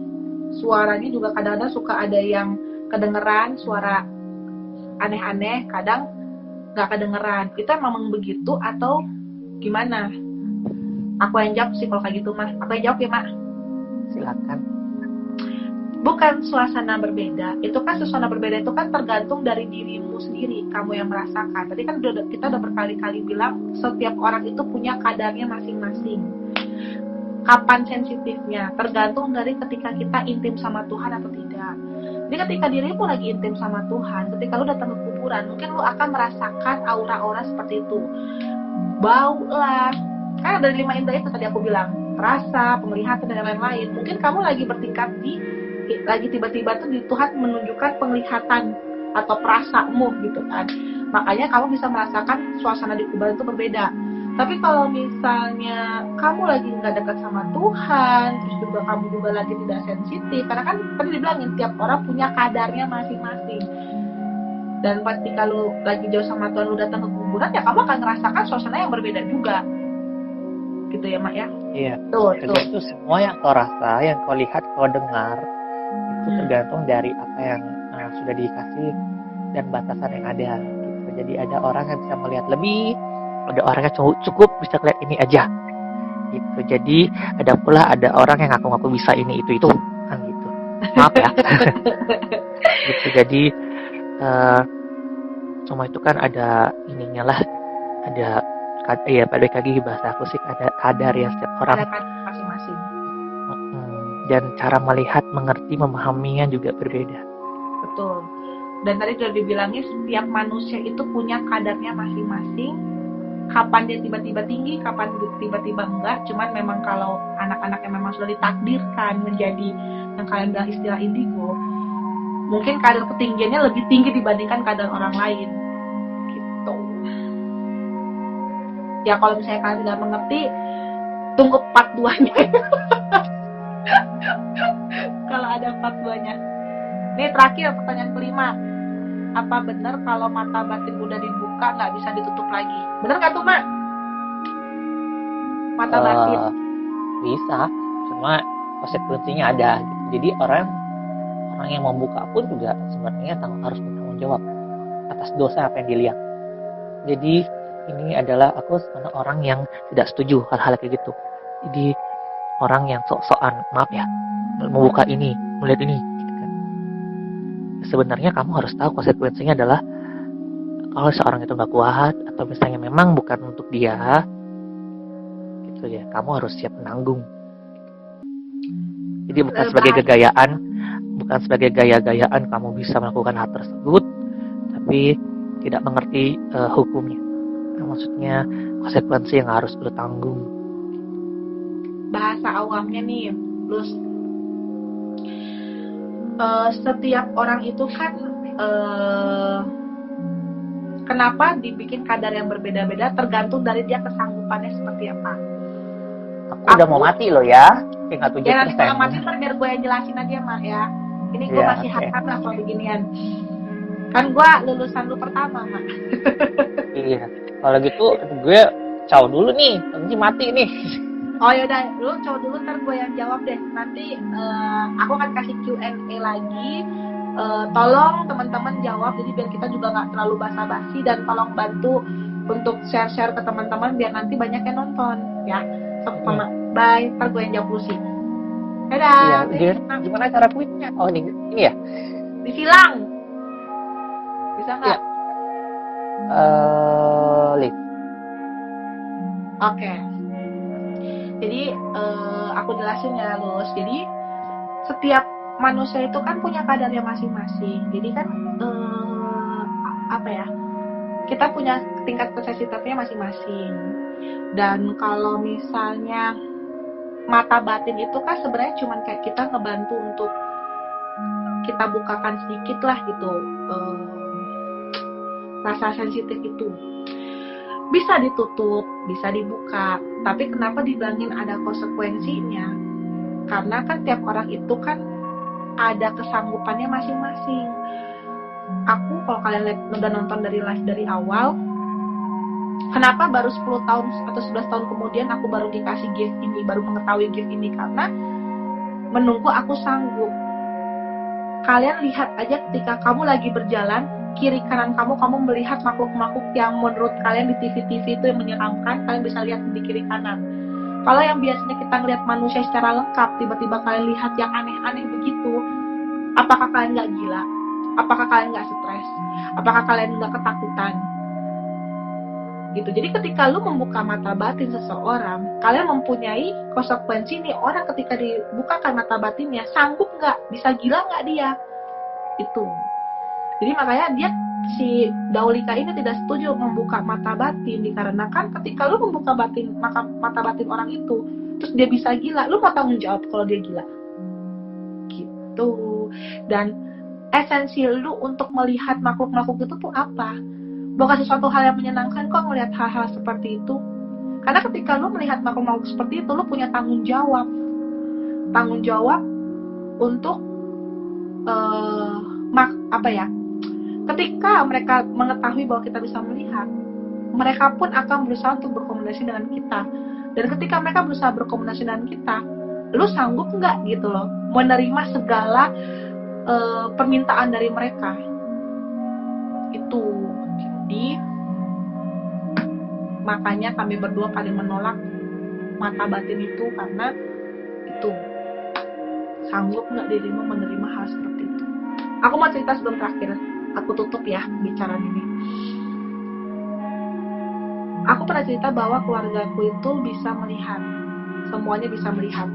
suaranya juga kadang-kadang suka ada yang kedengeran suara aneh-aneh, kadang nggak kedengeran. Itu memang begitu atau gimana? Aku yang jawab sih kalau kayak gitu Mah. Aku yang jawab ya Mak. Silakan. bukan suasana berbeda. Itu kan suasana berbeda itu kan tergantung dari dirimu sendiri, kamu yang merasakan. Tadi kan kita udah berkali-kali bilang setiap orang itu punya kadarnya masing-masing. Kapan sensitifnya? Tergantung dari ketika kita intim sama Tuhan atau tidak. Jadi ketika dirimu lagi intim sama Tuhan, ketika lu datang ke kuburan, mungkin lu akan merasakan aura-aura seperti itu. Bau lah. Kan ada 5 indera itu tadi aku bilang. Rasa, penglihatan, dan lain-lain. Mungkin kamu lagi bertingkat lagi tiba-tiba tuh di Tuhan menunjukkan penglihatan atau perasamu gitu kan. Makanya kamu bisa merasakan suasana di kuburan itu berbeda. Tapi kalau misalnya kamu lagi nggak dekat sama Tuhan, terus juga kamu juga lagi tidak sensitif, karena kan tadi dibilangin tiap orang punya kadarnya masing-masing. Dan pasti kalau lagi jauh sama Tuhan, lu datang ke kuburan, ya kamu akan merasakan suasana yang berbeda juga. Gitu ya, Mak ya? Iya. Tuh. Itu semua yang kau rasa, yang kau lihat, kau dengar, itu tergantung dari apa yang sudah dikasih dan batasan yang ada. Gitu. Jadi ada orang yang bisa melihat lebih, ada orang yang cukup bisa lihat ini aja. Gitu. Jadi ada orang yang ngaku-ngaku bisa ini itu kan gitu. Maaf ya. Gitu. Jadi semua itu kan ada ininya lah, ada ya balik lagi bahasa aku sih ada kadar ya setiap orang masing-masing. Dan cara melihat, mengerti, memahaminya juga berbeda. Betul. Dan tadi sudah dibilangnya setiap manusia itu punya kadarnya masing-masing. Kapan dia tiba-tiba tinggi, kapan tiba-tiba enggak. Cuman memang kalau anak-anak yang memang sudah ditakdirkan menjadi yang kalian bilang istilah indigo, mungkin kadar ketinggiannya lebih tinggi dibandingkan kadar orang lain. Gitu. Ya kalau misalnya kalian tidak mengerti, tunggu part 2-nya. Kalau ada part 2-nya. Ini terakhir pertanyaan kelima. Apa benar kalau mata batin udah dibuka nggak bisa ditutup lagi? Benar nggak tuh, Mak? Mata batin. Bisa, cuma konsekuensinya ada. Gitu. Jadi orang yang membuka pun juga sebenarnya harus bertanggung jawab atas dosa apa yang dilihat. Jadi ini adalah aku sebenarnya orang yang tidak setuju hal-hal kayak gitu. Jadi orang yang sok-sokan, maaf ya, membuka ini, melihat ini. Gitu kan. Sebenarnya kamu harus tahu konsekuensinya adalah kalau seorang itu nggak kuat atau misalnya memang bukan untuk dia, gitu ya, kamu harus siap menanggung. Jadi bukan sebagai gaya-gayaan kamu bisa melakukan hal tersebut, tapi tidak mengerti hukumnya. Maksudnya konsekuensi yang harus lo tanggung. Bahasa awamnya nih, Lus. Setiap orang itu kan kenapa dibikin kadar yang berbeda-beda tergantung dari dia kesanggupannya seperti apa. Aku udah mau mati loh ya. Tinggal 7%. Ya nanti kalau mati biar gue yang jelasin aja Mak ya. Ini gue masih hakam lah kalau beginian. Kan gue lulusan lu pertama Mak. Iya. Kalau gitu gue caw dulu nih. Nanti mati nih. Oh yaudah, lu caw dulu ntar gue yang jawab deh. Nanti aku akan kasih Q&A lagi. Tolong teman-teman jawab, jadi biar kita juga nggak terlalu basa-basi, dan tolong bantu untuk share-share ke teman-teman biar nanti banyak yang nonton ya. Sama bye, ntar gue yang jawab sih. Dadah. Iya, gimana cara quitnya? Oh ini ya. Disilang. Bisa nggak? Lip. Oke. Jadi aku jelasin ya Lus. Jadi setiap manusia itu kan punya kadarnya masing-masing. Jadi kan kita punya tingkat sensitivitasnya masing-masing. Dan kalau misalnya mata batin itu kan sebenarnya cuma kayak kita ngebantu untuk kita bukakan sedikit lah gitu rasa sensitif itu. Bisa ditutup, bisa dibuka. Tapi kenapa dibilangin ada konsekuensinya? Karena kan tiap orang itu kan ada kesanggupannya masing-masing. Aku kalau kalian udah nonton dari live dari awal, kenapa baru 10 tahun atau 11 tahun kemudian aku baru dikasih gift ini, baru mengetahui gift ini? Karena menunggu aku sanggup. Kalian lihat aja ketika kamu lagi berjalan, kiri kanan kamu melihat makhluk-makhluk yang menurut kalian di TV-TV itu yang menyeramkan, kalian bisa lihat di kiri kanan. Kalau yang biasanya kita ngelihat manusia secara lengkap, tiba-tiba kalian lihat yang aneh-aneh begitu, Apakah kalian nggak gila? Apakah kalian nggak stres? Apakah kalian nggak ketakutan? Gitu. Jadi ketika lu membuka mata batin seseorang, kalian mempunyai konsekuensi nih, orang ketika dibukakan mata batinnya, sanggup nggak? Bisa gila nggak dia? Itu. Jadi makanya si Daulika ini tidak setuju membuka mata batin, dikarenakan ketika lu membuka mata batin orang itu, terus dia bisa gila, lu mau tanggung jawab kalau dia gila. Gitu. Dan esensi lu untuk melihat makhluk-makhluk itu tuh apa? Bukan sesuatu hal yang menyenangkan kok melihat hal-hal seperti itu. Karena ketika lu melihat makhluk-makhluk seperti itu, lu punya tanggung jawab untuk ketika mereka mengetahui bahwa kita bisa melihat, mereka pun akan berusaha untuk berkomunikasi dengan kita. Dan ketika mereka berusaha berkomunikasi dengan kita, lu sanggup nggak gitu loh menerima segala permintaan dari mereka. Itu. Jadi makanya kami berdua paling menolak mata batin itu, karena itu, sanggup nggak dirimu menerima hal seperti itu. Aku mau cerita sebelum terakhir aku tutup ya bicara ini. Aku pernah cerita bahwa keluargaku itu bisa melihat, semuanya bisa melihat.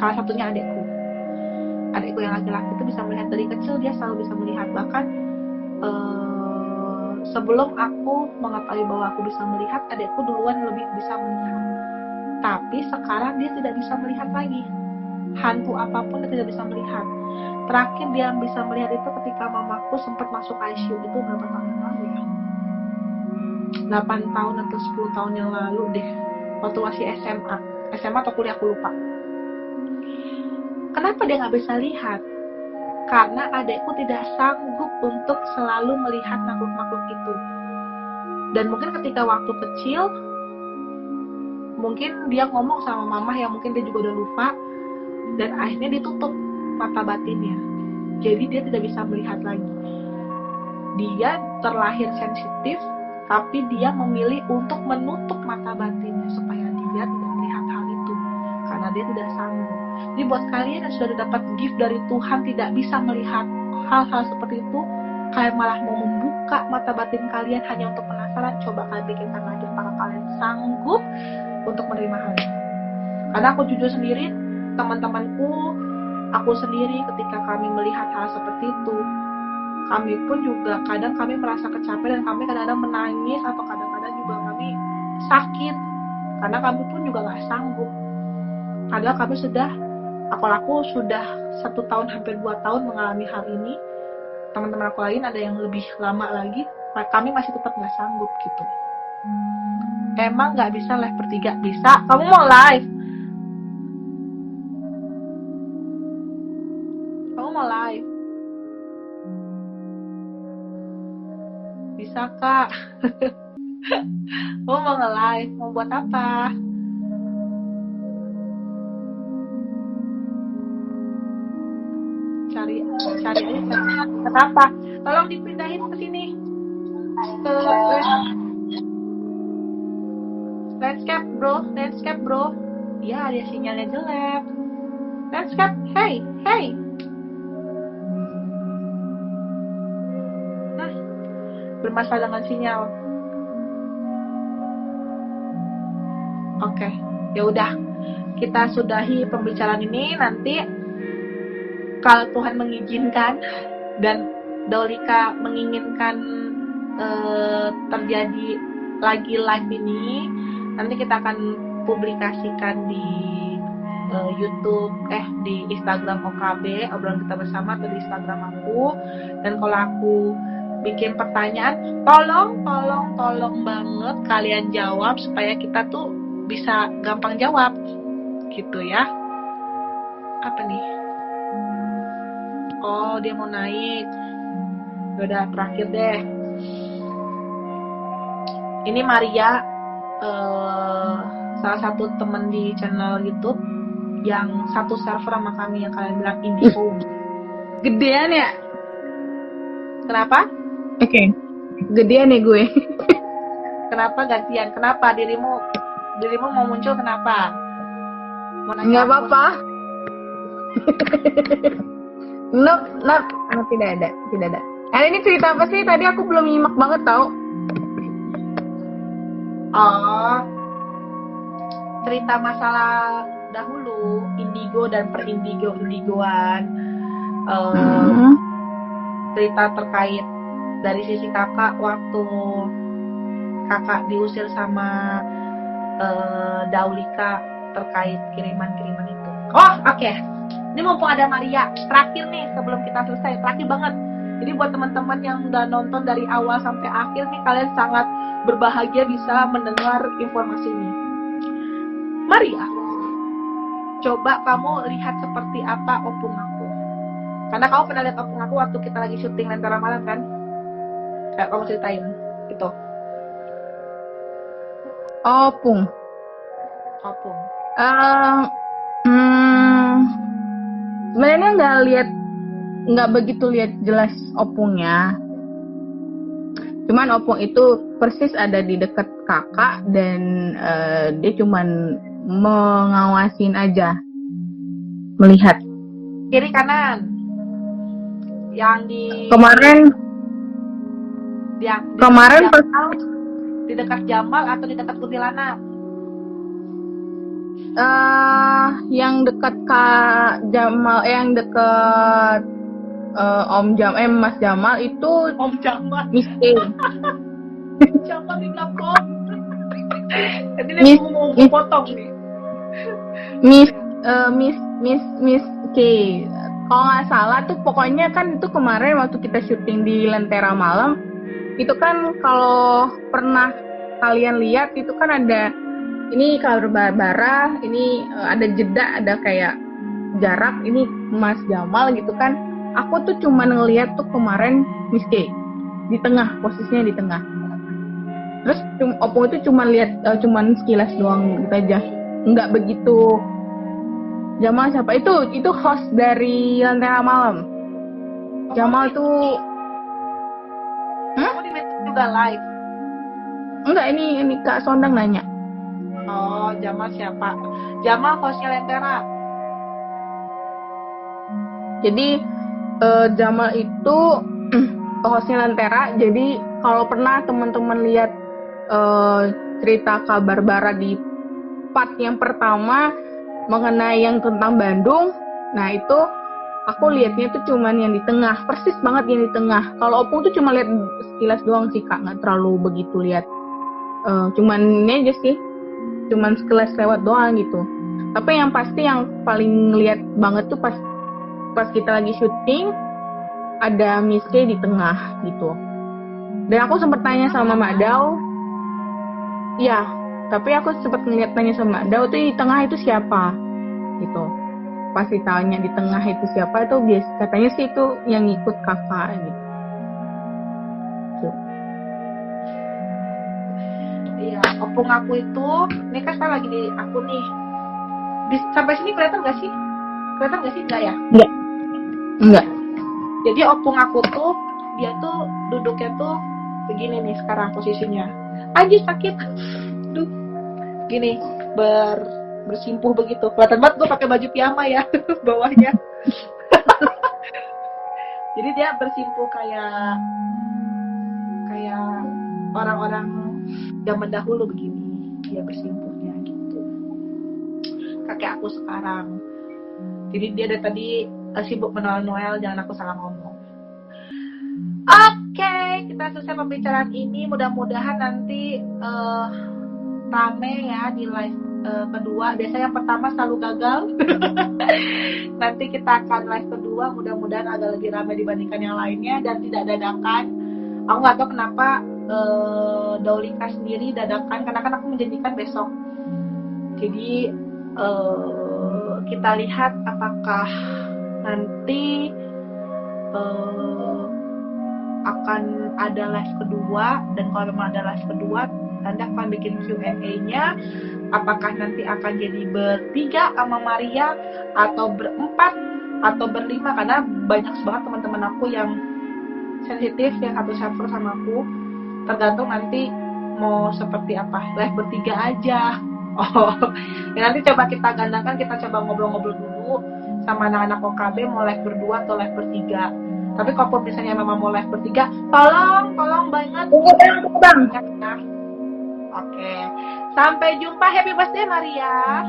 Salah satunya adikku yang laki-laki itu bisa melihat dari kecil, dia selalu bisa melihat. Bahkan sebelum aku mengetahui bahwa aku bisa melihat, adikku duluan lebih bisa melihat. Tapi sekarang dia tidak bisa melihat lagi. Hantu apapun dia tidak bisa melihat. Terakhir dia bisa melihat itu ketika mamaku sempat masuk ICU. Itu berapa tahun yang lalu ya? 8 tahun atau 10 tahun yang lalu deh. Waktu masih SMA atau kuliah, aku lupa. Kenapa dia nggak bisa lihat? Karena adekku tidak sanggup untuk selalu melihat makhluk-makhluk itu. Dan mungkin ketika waktu kecil, mungkin dia ngomong sama mama yang mungkin dia juga udah lupa, dan akhirnya ditutup mata batinnya. Jadi dia tidak bisa melihat lagi. Dia terlahir sensitif, tapi dia memilih untuk menutup mata batinnya supaya dia tidak melihat hal itu, karena dia tidak sanggup. Jadi buat kalian yang sudah dapat gift dari Tuhan, tidak bisa melihat hal-hal seperti itu, kalian malah mau membuka mata batin kalian hanya untuk penasaran, coba kalian pikirkan lagi apakah kalian sanggup untuk menerima hal itu. Karena aku jujur sendiri, teman-temanku, aku sendiri, ketika kami melihat hal seperti itu, kami pun juga kadang kami merasa kecapean, dan kami kadang-kadang menangis, atau kadang-kadang juga kami sakit, karena kami pun juga gak sanggup. Padahal kami aku sudah 1 tahun hampir 2 tahun mengalami hal ini. Teman-teman aku lain ada yang lebih lama lagi, kami masih tetap gak sanggup gitu. Emang gak bisa live bertiga? Bisa. Kamu mau live? Bisa kak. Kamu mau nge-live? Mau buat apa? Cari aja. Kenapa? Tolong dipindahin ke sini. Ke landscape bro. Ya, ada sinyalnya jelek. Landscape, hey. Bermasalah dengan sinyal. Oke, ya udah. Kita sudahi pembicaraan ini. Nanti kalau Tuhan mengizinkan dan Daulika menginginkan terjadi lagi live ini, nanti kita akan publikasikan di YouTube, di Instagram OKB, obrolan kita bersama, atau di Instagram aku. Dan kalau aku bikin pertanyaan, tolong banget kalian jawab supaya kita tuh bisa gampang jawab gitu ya. Apa nih? Oh, dia mau naik. Udah terakhir deh. Ini Maria, salah satu teman di channel YouTube yang satu server sama kami, yang kalian bilang IndiHome. Gedean ya? Kenapa? Oke. Gedean ya gue. Kenapa gantian? Kenapa dirimu mau muncul? Kenapa? Nggak apa-apa. Nope, nope. Oh, tidak ada. Ini cerita apa sih? Tadi aku belum nyimak banget tau. Oh, cerita masalah dahulu, indigo dan indigoan. Cerita terkait dari sisi kakak waktu kakak diusir sama Daulika terkait kiriman-kiriman itu. Oh, oke. Ini mumpung ada Maria, terakhir nih sebelum kita selesai, terakhir banget. Jadi buat teman-teman yang udah nonton dari awal sampai akhir nih, kalian sangat berbahagia bisa mendengar informasi ini. Maria, coba kamu lihat seperti apa opung aku. Karena kamu pernah lihat opung aku waktu kita lagi syuting Lentera Malam kan? Kayak kamu ceritain itu. Opung. Sebenarnya nggak begitu lihat jelas opungnya. Cuman opung itu persis ada di dekat kakak dan dia cuman mengawasin aja, melihat Kiri kanan. Yang di kemarin di dekat Jamal atau di dekat kuntilanak? Yang dekat Kak Jamal, yang dekat Mas Jamal itu Om Jamal. Miske. Jamal di belakang. Jadi dia mau potong nih. Miss K. Kalau nggak salah tuh pokoknya kan itu kemarin waktu kita syuting di Lentera Malam itu kan, kalau pernah kalian lihat itu kan ada ini kalau Barbara, ini ada jeda, ada kayak jarak, ini Mas Jamal gitu kan. Aku tuh cuma ngeliat tuh kemarin Miss K di tengah, posisinya di tengah. Terus Opung itu cuma lihat cuman sekilas doang gitu aja, nggak begitu. Jamal siapa? Itu host dari Lentera Malam. Jamal tuh Kamu di Metro juga live? Enggak, ini Kak Sondang nanya. Oh, Jamal siapa? Jamal hostnya Lentera. Jadi Jamal itu hostnya Lentera. Jadi kalau pernah teman-teman lihat cerita kabar Bara di part yang pertama mengenai yang tentang Bandung, nah itu aku lihatnya tuh cuman yang di tengah, persis banget yang di tengah. Kalau Opung tuh cuma lihat sekilas doang sih Kak, nggak terlalu begitu lihat. Cuman ini aja sih, cuman sekilas lewat doang gitu. Tapi yang pasti yang paling lihat banget tuh pas kita lagi syuting ada Miss K di tengah gitu. Dan aku sempat tanya sama Mak Dau, ya, tapi aku sempat tanya sama Mak Dau tuh di tengah itu siapa gitu. Pas ditanya di tengah itu siapa, itu katanya sih itu yang ngikut kakak gitu. Iya, opung aku itu, ini kan sekarang lagi di aku nih. Sampai sini kelihatan nggak sih? Kelihatan nggak sih? Nggak ya? Enggak. Jadi opung aku tuh, dia tuh duduknya tuh begini nih sekarang posisinya. Aja sakit. Duh. Gini, bersimpuh begitu. Kelihatan banget gue pakai baju piyama ya bawahnya. Jadi dia bersimpuh kayak orang-orang zaman dahulu begini. Dia bersimpuhnya gitu. Kakek aku sekarang. Jadi dia dari tadi sibuk Noel, jangan aku salah ngomong. Oke, kita selesai pembicaraan ini. Mudah-mudahan nanti rame ya di live kedua. Biasanya yang pertama selalu gagal. Nanti kita akan live kedua, mudah-mudahan agak lebih ramai dibandingkan yang lainnya dan tidak dadakan. Aku nggak tahu kenapa Daulika sendiri dadakan, karena kan aku menjanjikan besok. Jadi kita lihat apakah nanti akan ada live kedua, dan kalau memang ada live kedua nanti akan bikin Q&A-nya. Apakah nanti akan jadi bertiga sama Maria, atau berempat, atau berlima, karena banyak banget teman-teman aku yang sensitif, yang satu server sama aku. Tergantung nanti mau seperti apa, live bertiga aja. Oh, ya nanti coba kita gandakan, kita coba ngobrol-ngobrol dulu. sama anak-anak OKB mau live berdua atau live bertiga. Tapi kalau misalnya memang mau live bertiga, tolong banget. Bang. Ya. Oke. Sampai jumpa. Happy birthday Maria.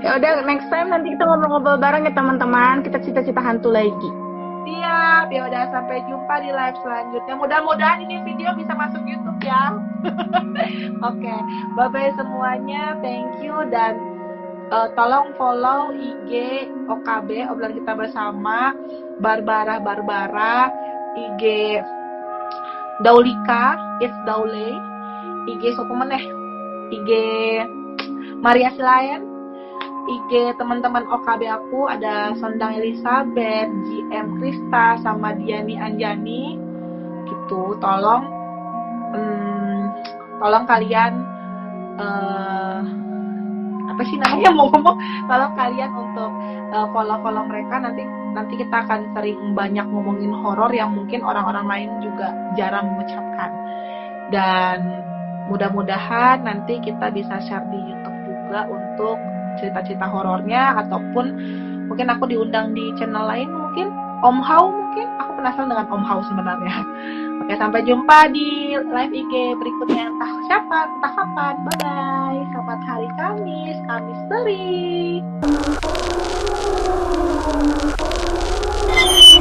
Ya udah, next time nanti kita ngobrol-ngobrol bareng ya teman-teman. Kita cita-cita hantu lagi. Siap. Ya udah, sampai jumpa di live selanjutnya. Mudah-mudahan ini video bisa masuk YouTube ya. Oke. Bye-bye semuanya. Thank you dan tolong follow IG OKB obrolan kita bersama, Barbara, IG Daulika, it's Daule, IG sopo meneh, IG Maria Silayan, IG teman-teman OKB aku ada Sondang Elizabeth, GM Krista, sama Diani Anjani gitu. Tolong kalian apa sih namanya mau ngomong, tolong kalian untuk follow mereka. Nanti kita akan sering banyak ngomongin horor yang mungkin orang-orang lain juga jarang mengucapkan, dan mudah-mudahan nanti kita bisa share di YouTube juga untuk cerita-cerita horornya, ataupun mungkin aku diundang di channel lain, mungkin Om Hao, mungkin aku penasaran dengan Om Hao sebenarnya. Oke, sampai jumpa di live IG berikutnya, entah siapa, entah kapan. Bye bye. Selamat hari Kamis Teri.